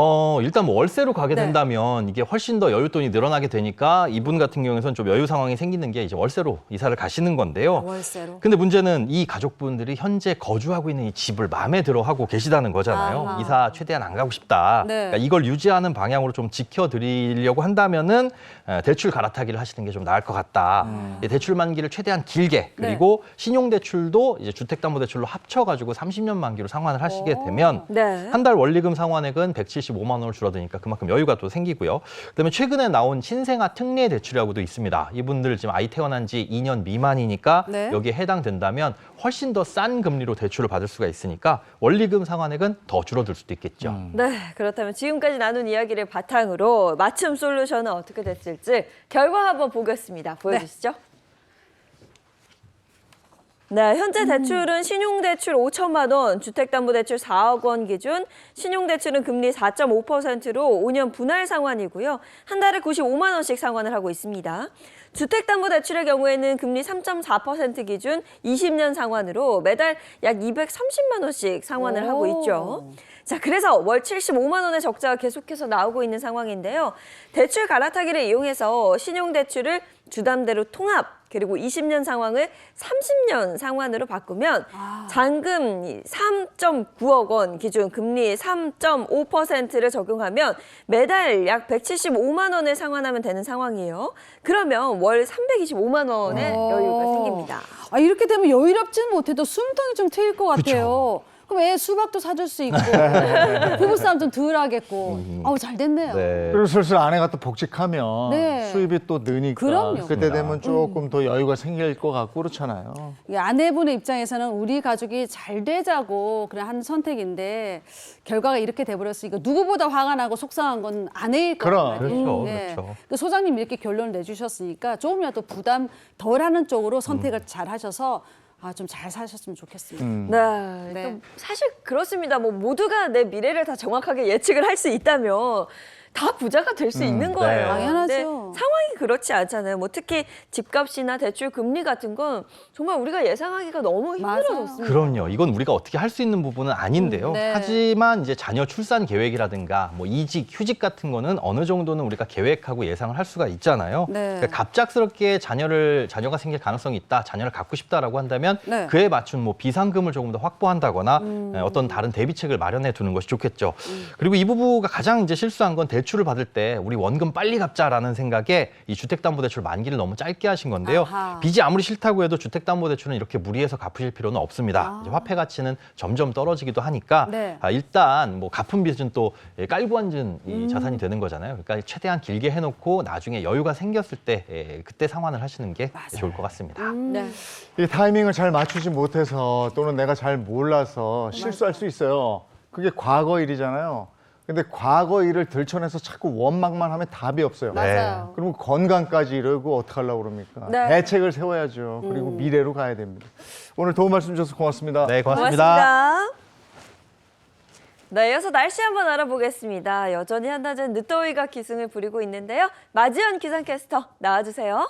일단 뭐 월세로 가게 네. 된다면 이게 훨씬 더 여윳돈이 늘어나게 되니까 이분 같은 경우에는 좀 여유 상황이 생기는 게 이제 월세로 이사를 가시는 건데요. 월세로. 근데 문제는 이 가족분들이 현재 거주하고 있는 이 집을 마음에 들어 하고 계시다는 거잖아요. 아하. 이사 최대한 안 가고 싶다. 네. 그러니까 이걸 유지하는 방향으로 좀 지켜드리려고 한다면은 대출 갈아타기를 하시는 게 좀 나을 것 같다. 이 대출 만기를 최대한 길게 그리고 신용대출도 이제 주택담보대출로 합쳐가지고 30년 만기로 상환을 하시게 되면 네. 한 달 원리금 상환액은 175만 원을 줄어드니까 그만큼 여유가 또 생기고요. 그다음에 최근에 나온 신생아 특례 대출이라고도 있습니다. 이분들 지금 아이 태어난 지 2년 미만이니까 네. 여기에 해당된다면 훨씬 더 싼 금리로 대출을 받을 수가 있으니까 원리금 상환액은 더 줄어들 수도 있겠죠. 네, 그렇다면 지금까지 나눈 이야기를 바탕으로 맞춤 솔루션은 어떻게 됐을지 결과 한번 보겠습니다. 보여주시죠. 네, 현재 대출은 신용대출 5천만 원, 주택담보대출 4억 원 기준, 신용대출은 금리 4.5%로 5년 분할 상환이고요. 한 달에 95만 원씩 상환을 하고 있습니다. 주택담보대출의 경우에는 금리 3.4% 기준 20년 상환으로 매달 약 230만 원씩 상환을 하고 있죠. 자, 그래서 월 75만 원의 적자가 계속해서 나오고 있는 상황인데요. 대출 갈아타기를 이용해서 신용대출을 주담대로 통합, 그리고 20년 상환을 30년 상환으로 바꾸면 잔금 3.9억 원 기준 금리 3.5%를 적용하면 매달 약 175만 원을 상환하면 되는 상황이에요. 그러면 월 325만 원의 여유가 생깁니다. 이렇게 되면 여유롭지는 못해도 숨통이 좀 트일 것 같아요. 그럼 애 수박도 사줄 수 있고 부부싸움 좀 덜 하겠고. 잘 됐네요. 그리고 슬슬 아내가 또 복직하면 네. 수입이 또 느니까 그럼요. 그때 되면 조금 더 여유가 생길 것 같고 그렇잖아요. 이 아내분의 입장에서는 우리 가족이 잘 되자고 그냥 한 선택인데 결과가 이렇게 돼버렸으니까 누구보다 화가 나고 속상한 건 아내일 거예요. 그렇죠. 그렇죠. 그 소장님 이렇게 결론을 내주셨으니까 조금이라도 부담 덜하는 쪽으로 선택을 잘 하셔서 좀 잘 사셨으면 좋겠습니다. 네, 또 사실 그렇습니다. 뭐 모두가 내 미래를 다 정확하게 예측을 할 수 있다면 다 부자가 될 수 있는 거예요. 당연하죠. 근데 상황이 그렇지 않잖아요. 뭐 특히 집값이나 대출 금리 같은 건 정말 우리가 예상하기가 너무 힘들어졌습니다. 그럼요. 이건 우리가 어떻게 할 수 있는 부분은 아닌데요. 네. 하지만 이제 자녀 출산 계획이라든가 뭐 이직, 휴직 같은 거는 어느 정도는 우리가 계획하고 예상을 할 수가 있잖아요. 네. 그러니까 갑작스럽게 자녀가 생길 가능성이 있다, 자녀를 갖고 싶다라고 한다면 네. 그에 맞춘 뭐 비상금을 조금 더 확보한다거나 어떤 다른 대비책을 마련해 두는 것이 좋겠죠. 그리고 이 부부가 가장 이제 실수한 건 대출을 받을 때 우리 원금 빨리 갚자라는 생각에 이 주택담보대출 만기를 너무 짧게 하신 건데요. 아하. 빚이 아무리 싫다고 해도 주택담보대출은 이렇게 무리해서 갚으실 필요는 없습니다. 이제 화폐 가치는 점점 떨어지기도 하니까 네. 일단 뭐 갚은 빚은 또 깔고 앉은 이 자산이 되는 거잖아요. 그러니까 최대한 길게 해놓고 나중에 여유가 생겼을 때 그때 상환을 하시는 게 좋을 것 같습니다. 네. 이 타이밍을 잘 맞추지 못해서 또는 내가 잘 몰라서 실수할 수 있어요. 그게 과거 일이잖아요. 근데 과거 일을 들춰내서 자꾸 원망만 하면 답이 없어요. 맞아요. 그러면 건강까지 이러고 어떡하려고 그럽니까? 네. 대책을 세워야죠. 그리고 미래로 가야 됩니다. 오늘 도움 말씀 주셔서 고맙습니다. 네, 고맙습니다. 네, 이어서 날씨 한번 알아보겠습니다. 여전히 한낮은 늦더위가 기승을 부리고 있는데요. 마지연 기상캐스터 나와주세요.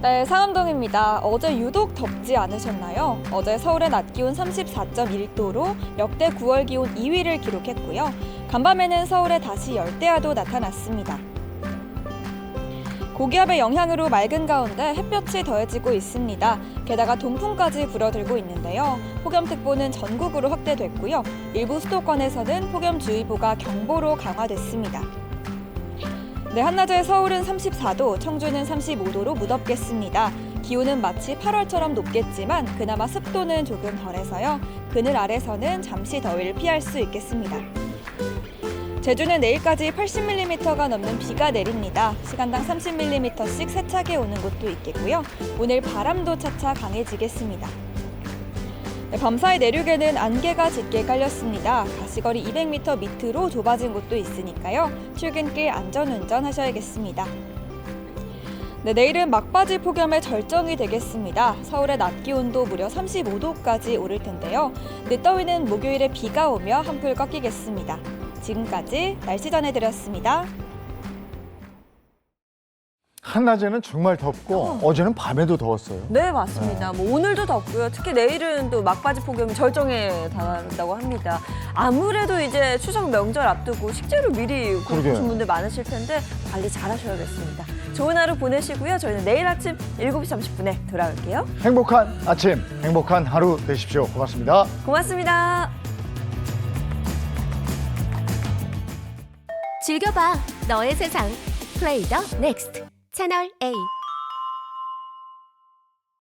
네, 상암동입니다. 어제 유독 덥지 않으셨나요? 어제 서울의 낮 기온 34.1도로 역대 9월 기온 2위를 기록했고요. 간밤에는 서울에 다시 열대야도 나타났습니다. 고기압의 영향으로 맑은 가운데 햇볕이 더해지고 있습니다. 게다가 동풍까지 불어들고 있는데요. 폭염특보는 전국으로 확대됐고요. 일부 수도권에서는 폭염주의보가 경보로 강화됐습니다. 네, 한낮에 서울은 34도, 청주는 35도로 무덥겠습니다. 기온은 마치 8월처럼 높겠지만 그나마 습도는 조금 덜해서요. 그늘 아래서는 잠시 더위를 피할 수 있겠습니다. 제주는 내일까지 80mm가 넘는 비가 내립니다. 시간당 30mm씩 세차게 오는 곳도 있겠고요. 오늘 바람도 차차 강해지겠습니다. 네, 밤사이 내륙에는 안개가 짙게 깔렸습니다. 가시거리 200m 밑으로 좁아진 곳도 있으니까요. 출근길 안전운전 하셔야겠습니다. 네, 내일은 막바지 폭염의 절정이 되겠습니다. 서울의 낮 기온도 무려 35도까지 오를 텐데요. 늦더위는 목요일에 비가 오며 한풀 꺾이겠습니다. 지금까지 날씨 전해드렸습니다. 한낮에는 정말 덥고 어제는 밤에도 더웠어요. 네, 맞습니다. 뭐 오늘도 덥고요. 특히 내일은 또 막바지 폭염이 절정에 달한다고 합니다. 아무래도 이제 추석 명절 앞두고 식재료 미리 구입하신 분들 많으실 텐데 관리 잘 하셔야겠습니다. 좋은 하루 보내시고요. 저희는 내일 아침 7시 30분에 돌아올게요. 행복한 아침, 행복한 하루 되십시오. 고맙습니다. 고맙습니다. 즐겨봐, 너의 세상. 플레이 더 넥스트 채널 A.